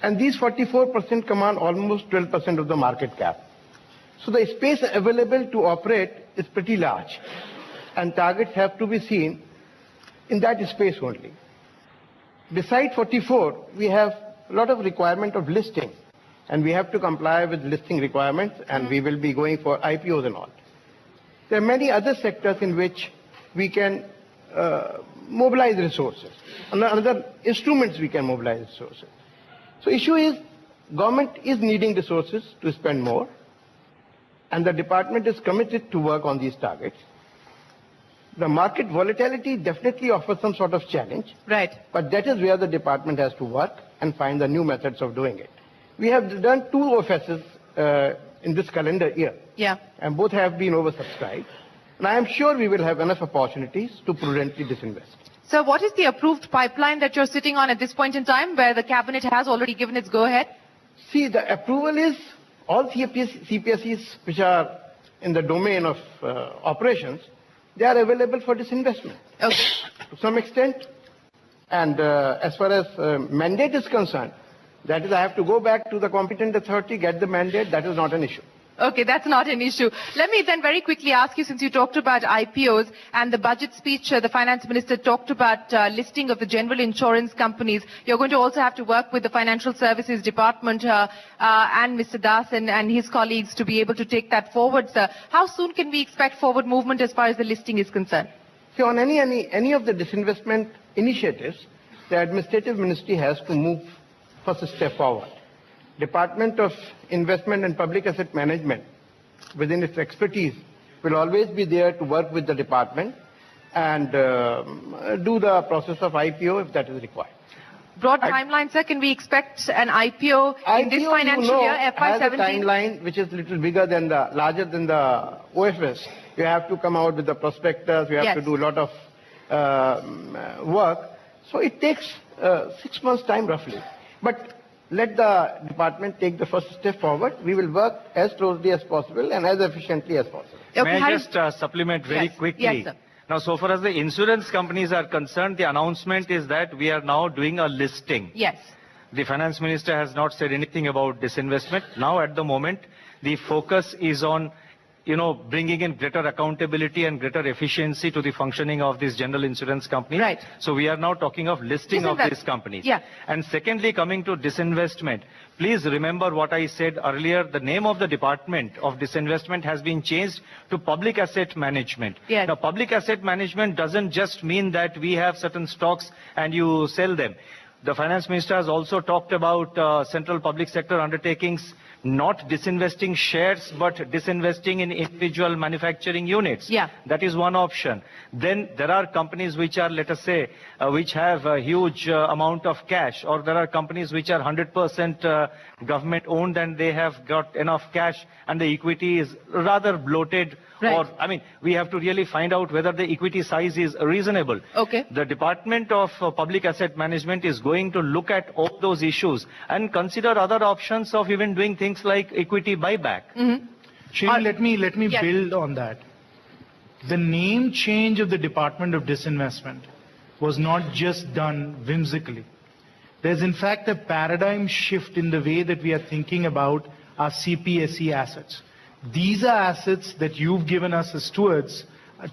And these 44% command almost 12% of the market cap. So the space available to operate is pretty large. And targets have to be seen in that space only. Besides 44, we have a lot of requirement of listing. And we have to comply with listing requirements, and we will be going for IPOs and all. There are many other sectors in which we can mobilize resources. Another instruments we can mobilize resources. So issue is, government is needing resources to spend more, and the department is committed to work on these targets. The market volatility definitely offers some sort of challenge. Right. But that is where the department has to work and find the new methods of doing it. We have done 2 OFSs in this calendar year. Yeah. And both have been oversubscribed. And I am sure we will have enough opportunities to prudently disinvest. So what is the approved pipeline that you're sitting on at this point in time, where the cabinet has already given its go-ahead? See, the approval is all CPSEs which are in the domain of operations, they are available for disinvestment. Okay. To some extent. And as far as mandate is concerned, that is, I have to go back to the competent authority, get the mandate. That is not an issue. Okay, that's not an issue. Let me then very quickly ask you, since you talked about IPOs and the budget speech, the finance minister talked about listing of the general insurance companies. You're going to also have to work with the financial services department and Mr. Das and his colleagues to be able to take that forward, sir. How soon can we expect forward movement as far as the listing is concerned? See, on any of the disinvestment initiatives, the administrative ministry has to move first step forward. Department of Investment and Public Asset Management, within its expertise, will always be there to work with the department and do the process of IPO if that is required. Broad timeline, sir, can we expect an IPO in this financial year, FY17? Has a timeline which is a little bigger than larger than the OFS. You have to come out with the prospectus, you have to do a lot of work. So it takes 6 months' time roughly. But let the department take the first step forward. We will work as closely as possible and as efficiently as possible. Okay, may I just supplement very quickly? Yes, sir. Now, so far as the insurance companies are concerned, the announcement is that we are now doing a listing. Yes. The finance minister has not said anything about disinvestment. Now, at the moment, the focus is on bringing in greater accountability and greater efficiency to the functioning of these general insurance companies. Right. So we are now talking of listing of these companies. Yeah. And secondly, coming to disinvestment, please remember what I said earlier. The name of the Department of Disinvestment has been changed to Public Asset Management. Yes. Now, Public Asset Management doesn't just mean that we have certain stocks and you sell them. The finance minister has also talked about central public sector undertakings not disinvesting shares, but disinvesting in individual manufacturing units. Yeah. That is one option. Then there are companies which are, let us say, which have a huge amount of cash, or there are companies which are 100% government owned and they have got enough cash and the equity is rather bloated. Right. Or, I mean, we have to really find out whether the equity size is reasonable. Okay. The Department of Public Asset Management is going to look at all those issues and consider other options of even doing things like equity buyback. Shri, let me build on that. the name change of the Department of Disinvestment was not just done whimsically. There's in fact a paradigm shift in the way that we are thinking about our CPSE assets. These are assets that you've given us as stewards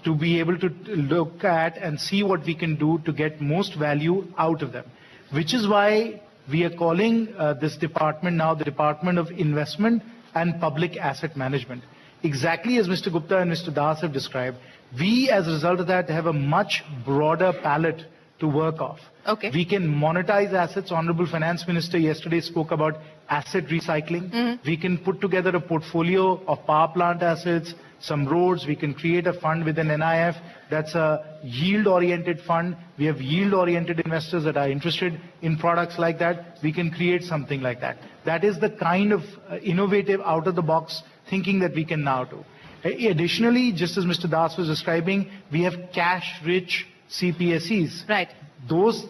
to be able to look at and see what we can do to get most value out of them. Which is why we are calling this department now the Department of Investment and Public Asset Management. Exactly as Mr. Gupta and Mr. Das have described, we as a result of that have a much broader palette to work off. Okay. We can monetize assets. Honorable Finance Minister yesterday spoke about asset recycling. We can put together a portfolio of power plant assets, some roads. We can create a fund with an NIF that's a yield-oriented fund. We have yield-oriented investors that are interested in products like that. We can create something like that. That is the kind of innovative, out-of-the-box thinking that we can now do. Additionally, just as Mr. Das was describing, we have cash-rich CPSEs. Right.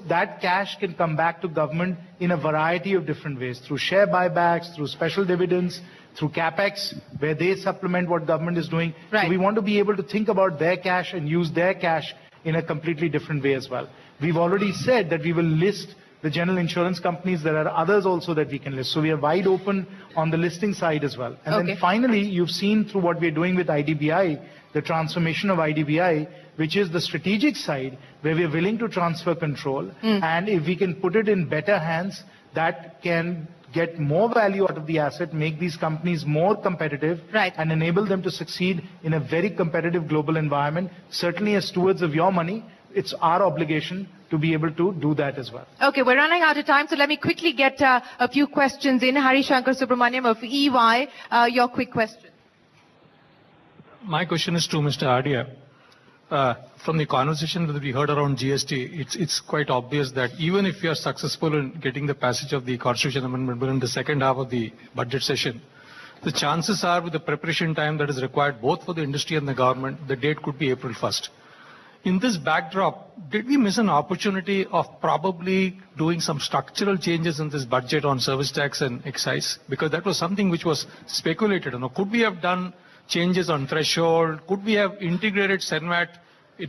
That cash can come back to government in a variety of different ways, through share buybacks, through special dividends, through capex, where they supplement what government is doing. Right. So we want to be able to think about their cash and use their cash in a completely different way as well. We've already said that we will list the general insurance companies. There are others also that we can list. So we are wide open on the listing side as well. And then finally, you've seen through what we're doing with IDBI, the transformation of IDBI, which is the strategic side where we're willing to transfer control. And if we can put it in better hands, that can get more value out of the asset, make these companies more competitive, and enable them to succeed in a very competitive global environment. Certainly as stewards of your money, it's our obligation to be able to do that as well. Okay, we're running out of time, so let me quickly get a few questions in. Hari Shankar Subramaniam of EY, your quick question. My question is to Mr. Adia. From the conversation that we heard around GST, it's quite obvious that even if we are successful in getting the passage of the Constitution Amendment within the second half of the budget session, the chances are with the preparation time that is required both for the industry and the government, the date could be April 1st. In this backdrop, did we miss an opportunity of probably doing some structural changes in this budget on service tax and excise? Because that was something which was speculated. Could we have done changes on threshold? Could we have integrated SENVAT?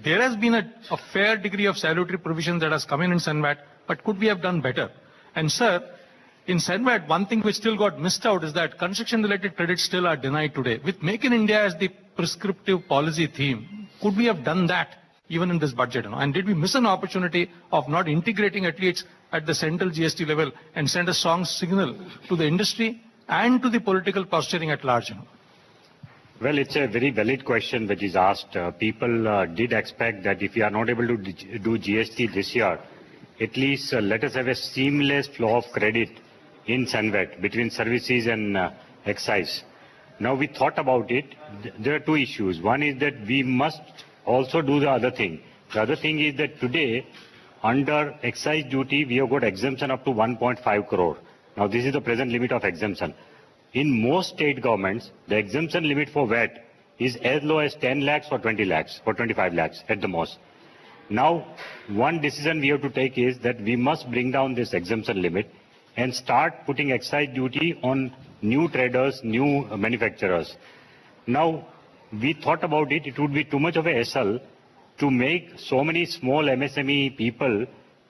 There has been a fair degree of salutary provision that has come in SENVAT, but could we have done better? And sir, in SENVAT, one thing which still got missed out is that construction-related credits still are denied today. With Make in India as the prescriptive policy theme, could we have done that even in this budget? And did we miss an opportunity of not integrating at least at the central GST level and send a strong signal to the industry and to the political posturing at large? Well, it's a very valid question which is asked. People did expect that if we are not able to do GST this year, at least let us have a seamless flow of credit in SENVAT between services and excise. Now we thought about it. There are two issues. One is that we must also do the other thing. The other thing is that today, under excise duty, we have got exemption up to 1.5 crore. Now this is the present limit of exemption. In most state governments, the exemption limit for VAT is as low as 10 lakhs or 20 lakhs or 25 lakhs at the most. Now, one decision we have to take is that we must bring down this exemption limit and start putting excise duty on new traders, new manufacturers. Now, we thought about it, it would be too much of a hassle to make so many small MSME people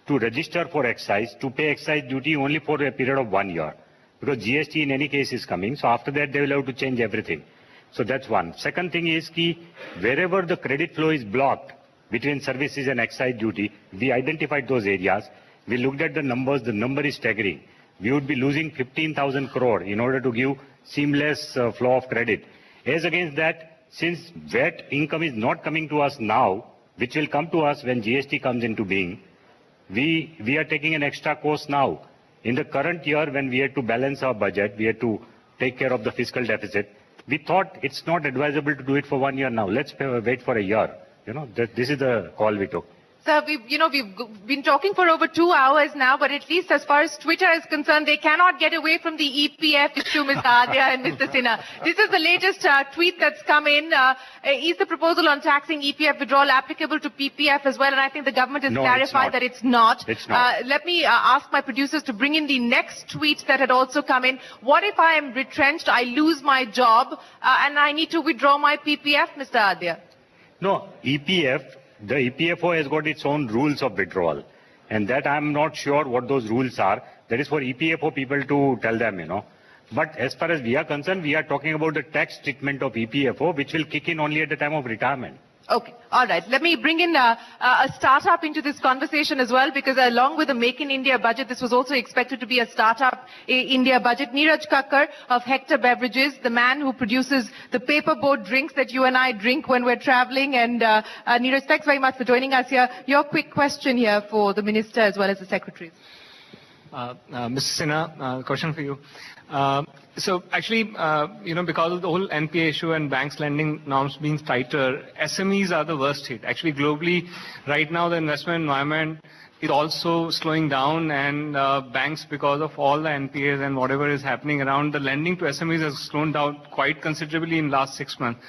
to register for excise, to pay excise duty only for a period of 1 year. Because GST in any case is coming, so after that they will have to change everything. So that's one. Second thing is that wherever the credit flow is blocked between services and excise duty, we identified those areas. We looked at the numbers, the number is staggering. We would be losing 15,000 crore in order to give seamless flow of credit. As against that, since VAT income is not coming to us now, which will come to us when GST comes into being, we are taking an extra course now. In the current year, when we had to balance our budget, we had to take care of the fiscal deficit. We thought it's not advisable to do it for 1 year now. Let's wait for a year. This is the call we took. Sir, we've been talking for over 2 hours now, but at least as far as Twitter is concerned, they cannot get away from the EPF issue, Mr. Adia and Mr. Sinha. This is the latest tweet that's come in. Is the proposal on taxing EPF withdrawal applicable to PPF as well? And I think the government has clarified that it's not. It's not. Let me ask my producers to bring in the next tweet that had also come in. What if I am retrenched, I lose my job, and I need to withdraw my PPF, Mr. Adia? No, EPF, the EPFO has got its own rules of withdrawal. And that I'm not sure what those rules are. That is for EPFO people to tell them, But as far as we are concerned, we are talking about the tax treatment of EPFO, which will kick in only at the time of retirement. Okay, all right. Let me bring in a startup into this conversation as well, because along with the Make in India budget, this was also expected to be a startup India budget. Neeraj Kakkar of Hector Beverages, the man who produces the paperboard drinks that you and I drink when we're traveling. And Neeraj, thanks very much for joining us here. Your quick question here for the Minister as well as the Secretaries. Mr. Sinha, question for you. So actually, because of the whole NPA issue and banks lending norms being tighter, SMEs are the worst hit. Actually, globally, right now, the investment environment is also slowing down, and banks, because of all the NPAs and whatever is happening around, the lending to SMEs has slowed down quite considerably in the last 6 months.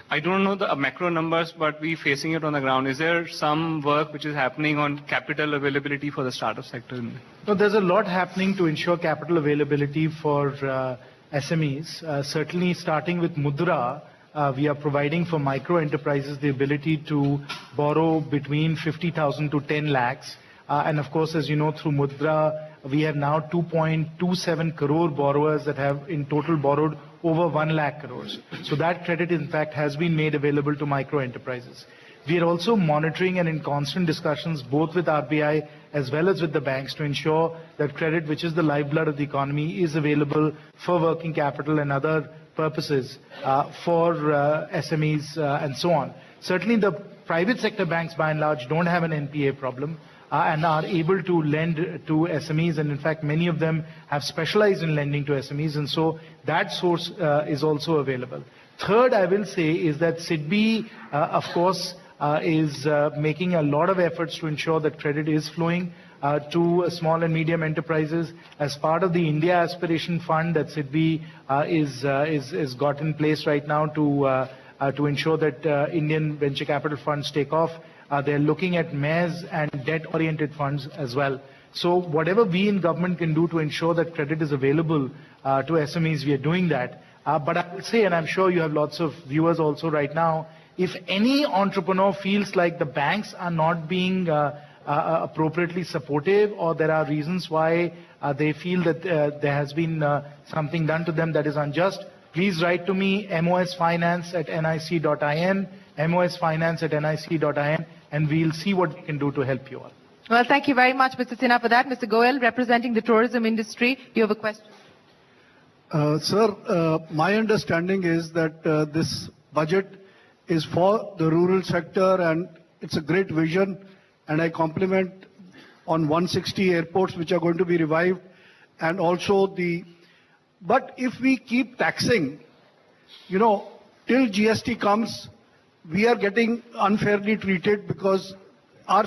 I don't know the macro numbers, but we're facing it on the ground. Is there some work which is happening on capital availability for the startup sector? No, there's a lot happening to ensure capital availability for SMEs. Certainly, starting with Mudra, we are providing for micro enterprises the ability to borrow between 50,000 to 10 lakhs. And of course, as you know, through Mudra, we have now 2.27 crore borrowers that have in total borrowed over 1 lakh crores. So that credit, in fact, has been made available to micro enterprises. We are also monitoring and in constant discussions both with RBI as well as with the banks to ensure that credit, which is the lifeblood of the economy, is available for working capital and other purposes for SMEs and so on. Certainly the private sector banks by and large don't have an NPA problem and are able to lend to SMEs, and in fact many of them have specialized in lending to SMEs, and so that source is also available. Third, I will say is that SIDBI, of course, is making a lot of efforts to ensure that credit is flowing to small and medium enterprises. As part of the India Aspiration Fund that SIDBI is got in place right now to ensure that Indian venture capital funds take off. They're looking at MES and debt-oriented funds as well. So whatever we in government can do to ensure that credit is available to SMEs, we are doing that. But I will say, and I'm sure you have lots of viewers also right now, if any entrepreneur feels like the banks are not being appropriately supportive, or there are reasons why they feel that there has been something done to them that is unjust, please write to me, mosfinance@nic.in, mosfinance@nic.in, and we'll see what we can do to help you all. Well, thank you very much, Mr. Sinha, for that. Mr. Goel, representing the tourism industry, you have a question. Sir, my understanding is that this budget is for the rural sector, and it's a great vision, and I compliment on 160 airports which are going to be revived, and also but if we keep taxing, till GST comes, we are getting unfairly treated because our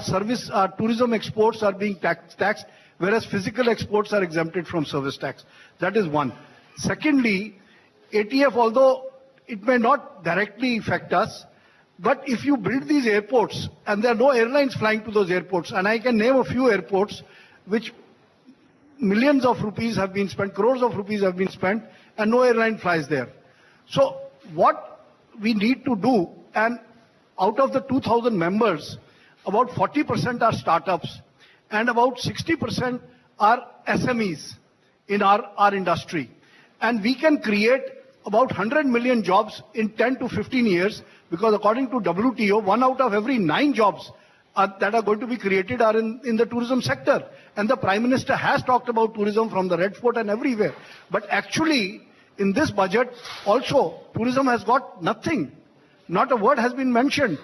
tourism exports are being taxed, whereas physical exports are exempted from service tax. That is one. Secondly, ATF, although it may not directly affect us, but if you build these airports, and there are no airlines flying to those airports, and I can name a few airports which millions of rupees have been spent, crores of rupees have been spent, and no airline flies there. So what we need to do, and out of the 2,000 members, about 40% are startups, and about 60% are SMEs in our industry. And we can create about 100 million jobs in 10 to 15 years, because according to WTO, 1 out of every 9 jobs that are going to be created are in the tourism sector. And the Prime Minister has talked about tourism from the Red Fort and everywhere. But actually, in this budget, also, tourism has got nothing. Not a word has been mentioned.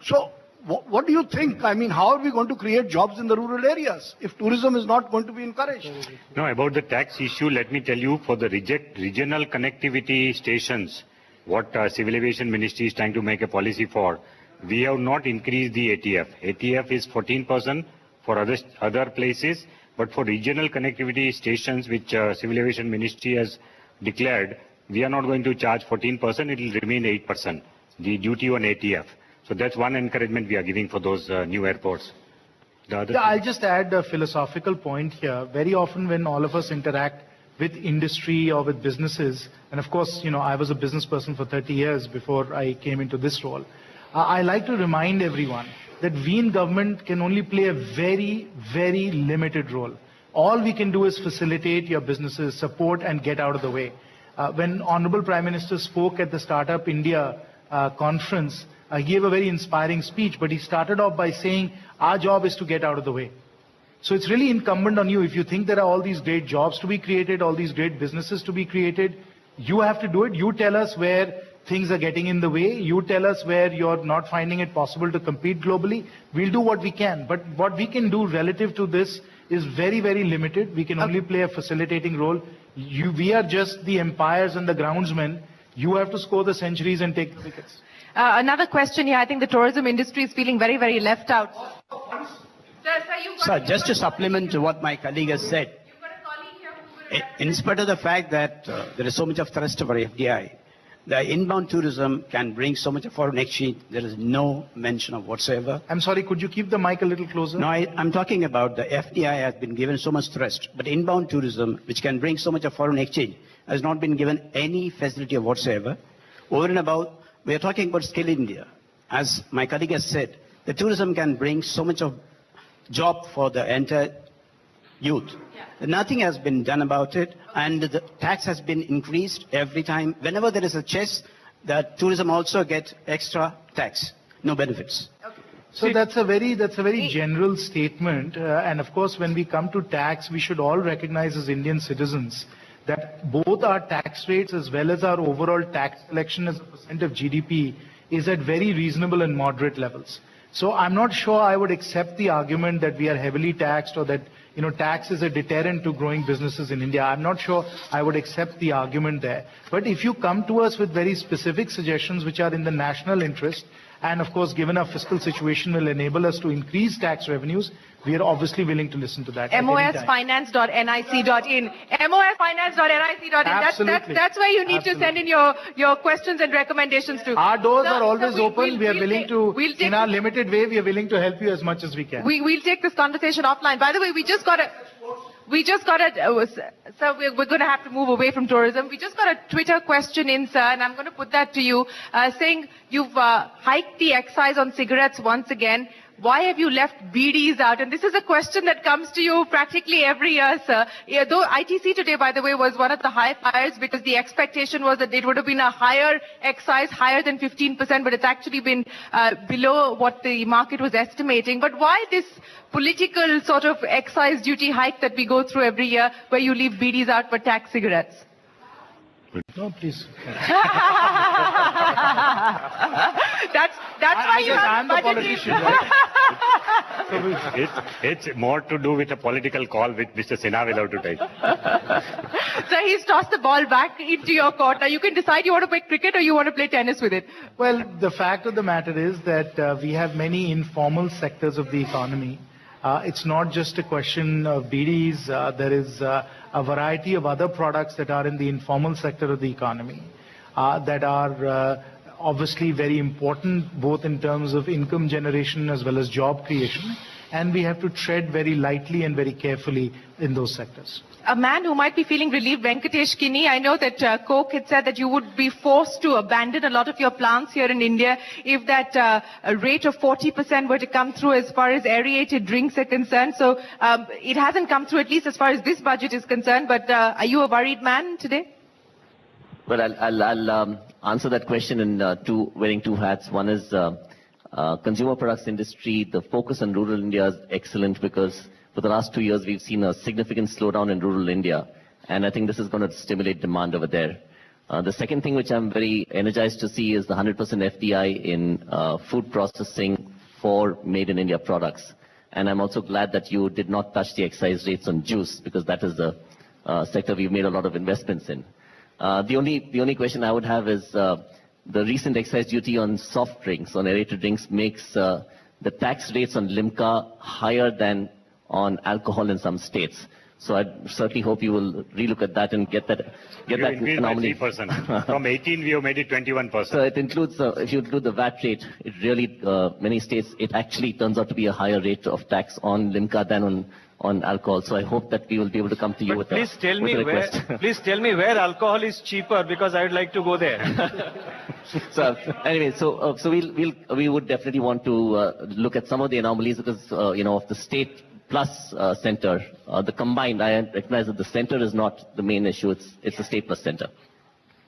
So, what do you think? I mean, how are we going to create jobs in the rural areas if tourism is not going to be encouraged? No, about the tax issue, let me tell you, for the regional connectivity stations, what Civil Aviation Ministry is trying to make a policy for, we have not increased the ATF. ATF is 14% for other places, but for regional connectivity stations, which Civil Aviation Ministry has declared, we are not going to charge 14%, it will remain 8%, the duty on ATF. So that's one encouragement we are giving for those new airports. I'll just add a philosophical point here. Very often when all of us interact with industry or with businesses, and of course, I was a business person for 30 years before I came into this role. I like to remind everyone that we in government can only play a very, very limited role. All we can do is facilitate your businesses, support and get out of the way. When Honorable Prime Minister spoke at the Startup India conference, he gave a very inspiring speech, but he started off by saying, our job is to get out of the way. So it's really incumbent on you. If you think there are all these great jobs to be created, all these great businesses to be created, you have to do it. You tell us where things are getting in the way. You tell us where you're not finding it possible to compete globally. We'll do what we can. But what we can do relative to this is very, very limited. We can only play a facilitating role. We are just the umpires and the groundsmen. You have to score the centuries and take the wickets. Another question here. I think the tourism industry is feeling very, very left out. Sir, just to supplement to what my colleague has said, in spite of the fact that there is so much of thrust for FDI, the inbound tourism can bring so much of foreign exchange. There is no mention of whatsoever. I'm sorry, could you keep the mic a little closer? No, I'm talking about the FDI has been given so much thrust, but inbound tourism, which can bring so much of foreign exchange, has not been given any facility of whatsoever. Over and above, we are talking about Skill India. As my colleague has said, the tourism can bring so much of job for the entire youth. Yeah. Nothing has been done about it, and the tax has been increased every time. Whenever there is a chess, the tourism also gets extra tax, no benefits. Okay. So that's a very general statement, and of course when we come to tax, we should all recognize as Indian citizens that both our tax rates as well as our overall tax collection as a percent of GDP is at very reasonable and moderate levels. So I'm not sure I would accept the argument that we are heavily taxed or that tax is a deterrent to growing businesses in India. I'm not sure I would accept the argument there. But if you come to us with very specific suggestions which are in the national interest, and of course given our fiscal situation will enable us to increase tax revenues, we are obviously willing to listen to that. mosfinance.nic.in. mosfinance.nic.in. That's where you need to send in your questions and recommendations to. Our doors are always open. We are willing to, in our limited way, we are willing to help you as much as we can. We'll take this conversation offline. By the way, sir, we're going to have to move away from tourism. We just got a Twitter question in, sir, and I'm going to put that to you, saying you've hiked the excise on cigarettes once again. Why have you left BDs out? And this is a question that comes to you practically every year, sir. Yeah, though ITC today, by the way, was one of the high flyers because the expectation was that it would have been a higher excise, higher than 15%, but it's actually been below what the market was estimating. But why this political sort of excise duty hike that we go through every year where you leave BDs out but tax cigarettes? No, please. That's why you have the politician, right? It's more to do with a political call which Mr. Sinha will have to take. So he's tossed the ball back into your court. Now you can decide you want to play cricket or you want to play tennis with it. Well, the fact of the matter is that we have many informal sectors of the economy. It's not just a question of BDs. There is a variety of other products that are in the informal sector of the economy that are obviously very important, both in terms of income generation as well as job creation. And we have to tread very lightly and very carefully in those sectors. A man who might be feeling relieved, Venkatesh Kini, I know that Coke had said that you would be forced to abandon a lot of your plants here in India if that rate of 40% were to come through as far as aerated drinks are concerned. So it hasn't come through, at least as far as this budget is concerned. But are you a worried man today? Well, I'll answer that question in wearing two hats. One is consumer products industry. The focus on rural India is excellent because for the last 2 years, we've seen a significant slowdown in rural India, and I think this is going to stimulate demand over there. The second thing which I'm very energized to see is the 100% FDI in food processing for made in India products. And I'm also glad that you did not touch the excise rates on juice because that is the sector we've made a lot of investments in. The only question I would have is the recent excise duty on soft drinks, on aerated drinks, makes the tax rates on Limca higher than on alcohol in some states. So I certainly hope you will relook at that and get that increased anomaly. by 3%. From 18, we have made it 21%. So it includes, if you include the VAT rate, it really, many states, it actually turns out to be a higher rate of tax on Limca than on alcohol. So I hope that we will be able to come to you with a request. Please tell me where alcohol is cheaper, because I would like to go there. So anyway, so we would definitely want to look at some of the anomalies because of the state plus center, the combined. I recognize that the center is not the main issue. It's the state plus center.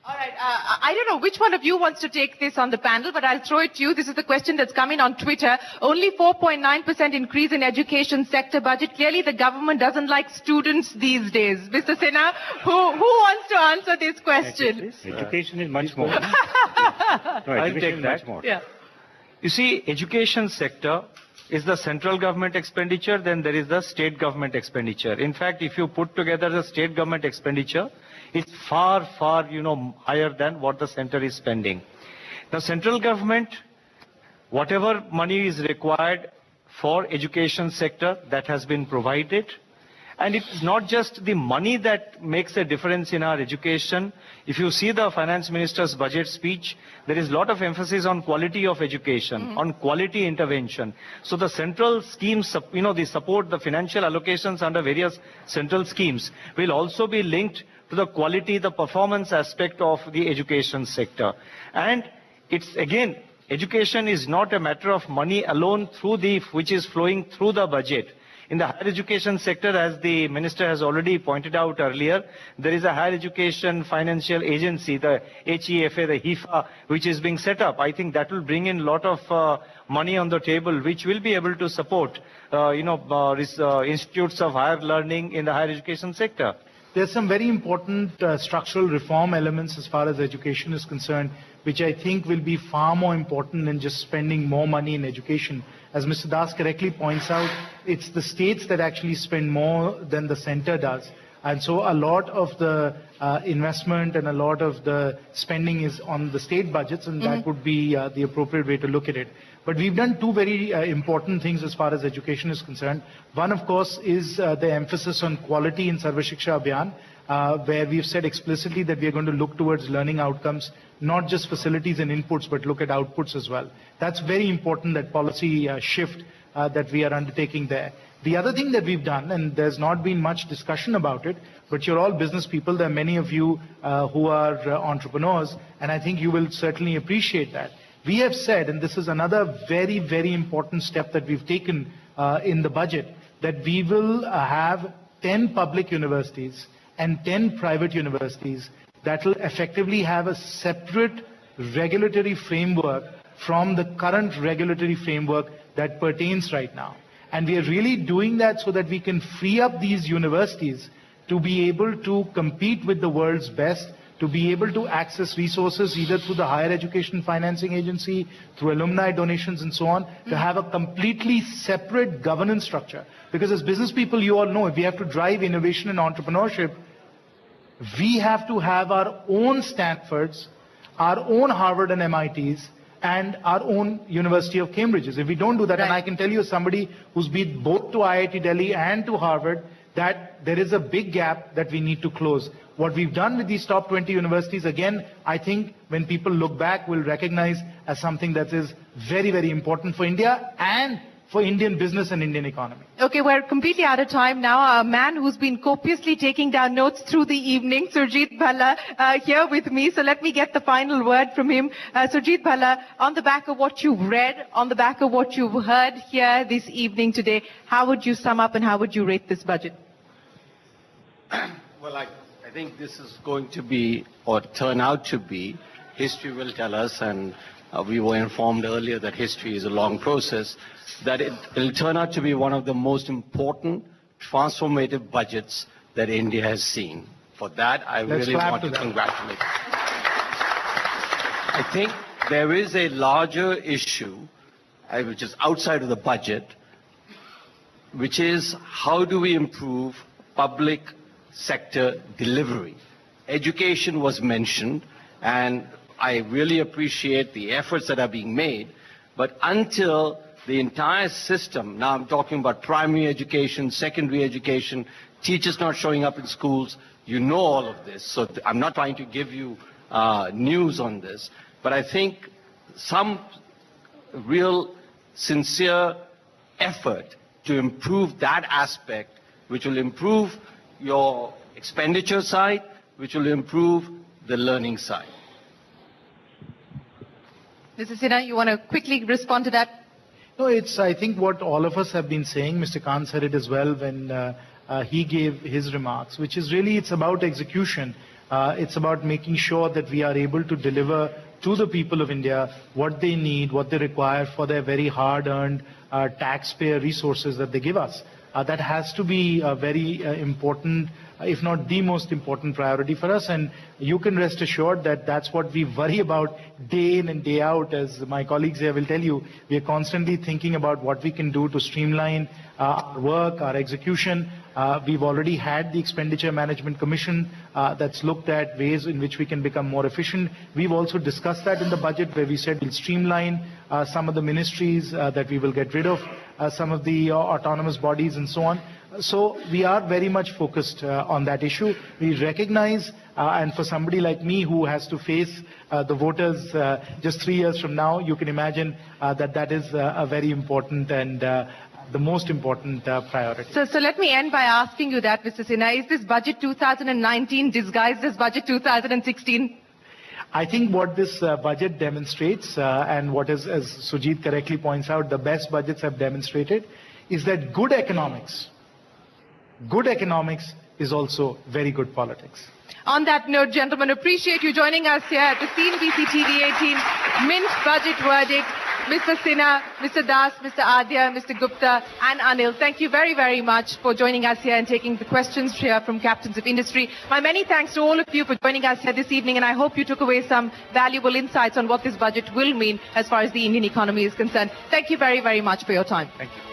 All right. I don't know which one of you wants to take this on the panel, but I'll throw it to you. This is the question that's coming on Twitter. Only 4.9% increase in education sector budget. Clearly, the government doesn't like students these days. Mr. Sinha, who wants to answer this question? Education is much more. I'll take that. Yeah. You see, education sector is the central government expenditure, then there is the state government expenditure. In fact, if you put together the state government expenditure, it's far, higher than what the center is spending. The central government, whatever money is required for education sector, that has been provided. And it's not just the money that makes a difference in our education. If you see the finance minister's budget speech, there is a lot of emphasis on quality of education, on quality intervention. So the central schemes, the support, the financial allocations under various central schemes will also be linked to the quality, the performance aspect of the education sector. And it's again, education is not a matter of money alone which is flowing through the budget. In the higher education sector, as the minister has already pointed out earlier, there is a higher education financial agency, the HEFA, the HIFA, which is being set up. I think that will bring in a lot of money on the table, which will be able to support, institutes of higher learning in the higher education sector. There's some very important structural reform elements as far as education is concerned, which I think will be far more important than just spending more money in education. As Mr. Das correctly points out, it's the states that actually spend more than the center does. And so a lot of the investment and a lot of the spending is on the state budgets, and that would be the appropriate way to look at it. But we've done two very important things as far as education is concerned. One, of course, is the emphasis on quality in Sarva Shiksha Abhiyan, where we've said explicitly that we are going to look towards learning outcomes, not just facilities and inputs, but look at outputs as well. That's very important, that policy shift that we are undertaking there. The other thing that we've done, and there's not been much discussion about it, but you're all business people. There are many of you who are entrepreneurs, and I think you will certainly appreciate that. We have said, and this is another very, very important step that we've taken in the budget, that we will have 10 public universities and 10 private universities that will effectively have a separate regulatory framework from the current regulatory framework that pertains right now. And we are really doing that so that we can free up these universities to be able to compete with the world's best, to be able to access resources either through the Higher Education Financing Agency, through alumni donations and so on, to have a completely separate governance structure. Because as business people, you all know, if we have to drive innovation and entrepreneurship, we have to have our own Stanfords, our own Harvard and MITs, and our own University of Cambridges. If we don't do that, and I can tell you as somebody who's been both to IIT Delhi and to Harvard, that there is a big gap that we need to close. What we've done with these top 20 universities, again, I think when people look back, will recognize as something that is very, very important for India and for Indian business and Indian economy. Okay, we're completely out of time now. A man who's been copiously taking down notes through the evening, Surjit Bhalla, here with me. So let me get the final word from him. Surjit Bhalla, on the back of what you've read, on the back of what you've heard here this evening today, how would you sum up and how would you rate this budget? Well, I think this is going to be, or turn out to be, history will tell us, and we were informed earlier that history is a long process, that it will turn out to be one of the most important transformative budgets that India has seen. For that, I really want to congratulate. I think there is a larger issue, which is outside of the budget, which is how do we improve public sector delivery. Education was mentioned, and I really appreciate the efforts that are being made, but until the entire system, now I'm talking about primary education, secondary education, teachers not showing up in schools, you know all of this, so I'm not trying to give you news on this, but I think some real sincere effort to improve that aspect, which will improve your expenditure side, which will improve the learning side. Mr. Sinha, you want to quickly respond to that? No, it's, I think, what all of us have been saying. Mr. Khan said it as well when he gave his remarks, which is really, it's about execution. It's about making sure that we are able to deliver to the people of India what they need, what they require for their very hard-earned taxpayer resources that they give us. That has to be a very important, if not the most important priority for us, and you can rest assured that that's what we worry about day in and day out. As my colleagues here will tell you, we are constantly thinking about what we can do to streamline our work, our execution. We've already had the Expenditure Management Commission that's looked at ways in which we can become more efficient. We've also discussed that in the budget, where we said we'll streamline some of the ministries, that we will get rid of some of the autonomous bodies and so on. So we are very much focused on that issue. We recognize, and for somebody like me who has to face the voters just 3 years from now, you can imagine that is a very important and the most important priority. So let me end by asking you that, Mr. Sinha. Is this budget 2019 disguised as budget 2016? I think what this budget demonstrates, and what is, as Sujit correctly points out, the best budgets have demonstrated, is that good economics is also very good politics. On that note, gentlemen, appreciate you joining us here at the CNBC TV 18 Mint Budget Verdict. Mr. Sinha, Mr. Das, Mr. Adya, Mr. Gupta and Anil, thank you very, very much for joining us here and taking the questions here from Captains of Industry. My many thanks to all of you for joining us here this evening, and I hope you took away some valuable insights on what this budget will mean as far as the Indian economy is concerned. Thank you very, very much for your time. Thank you.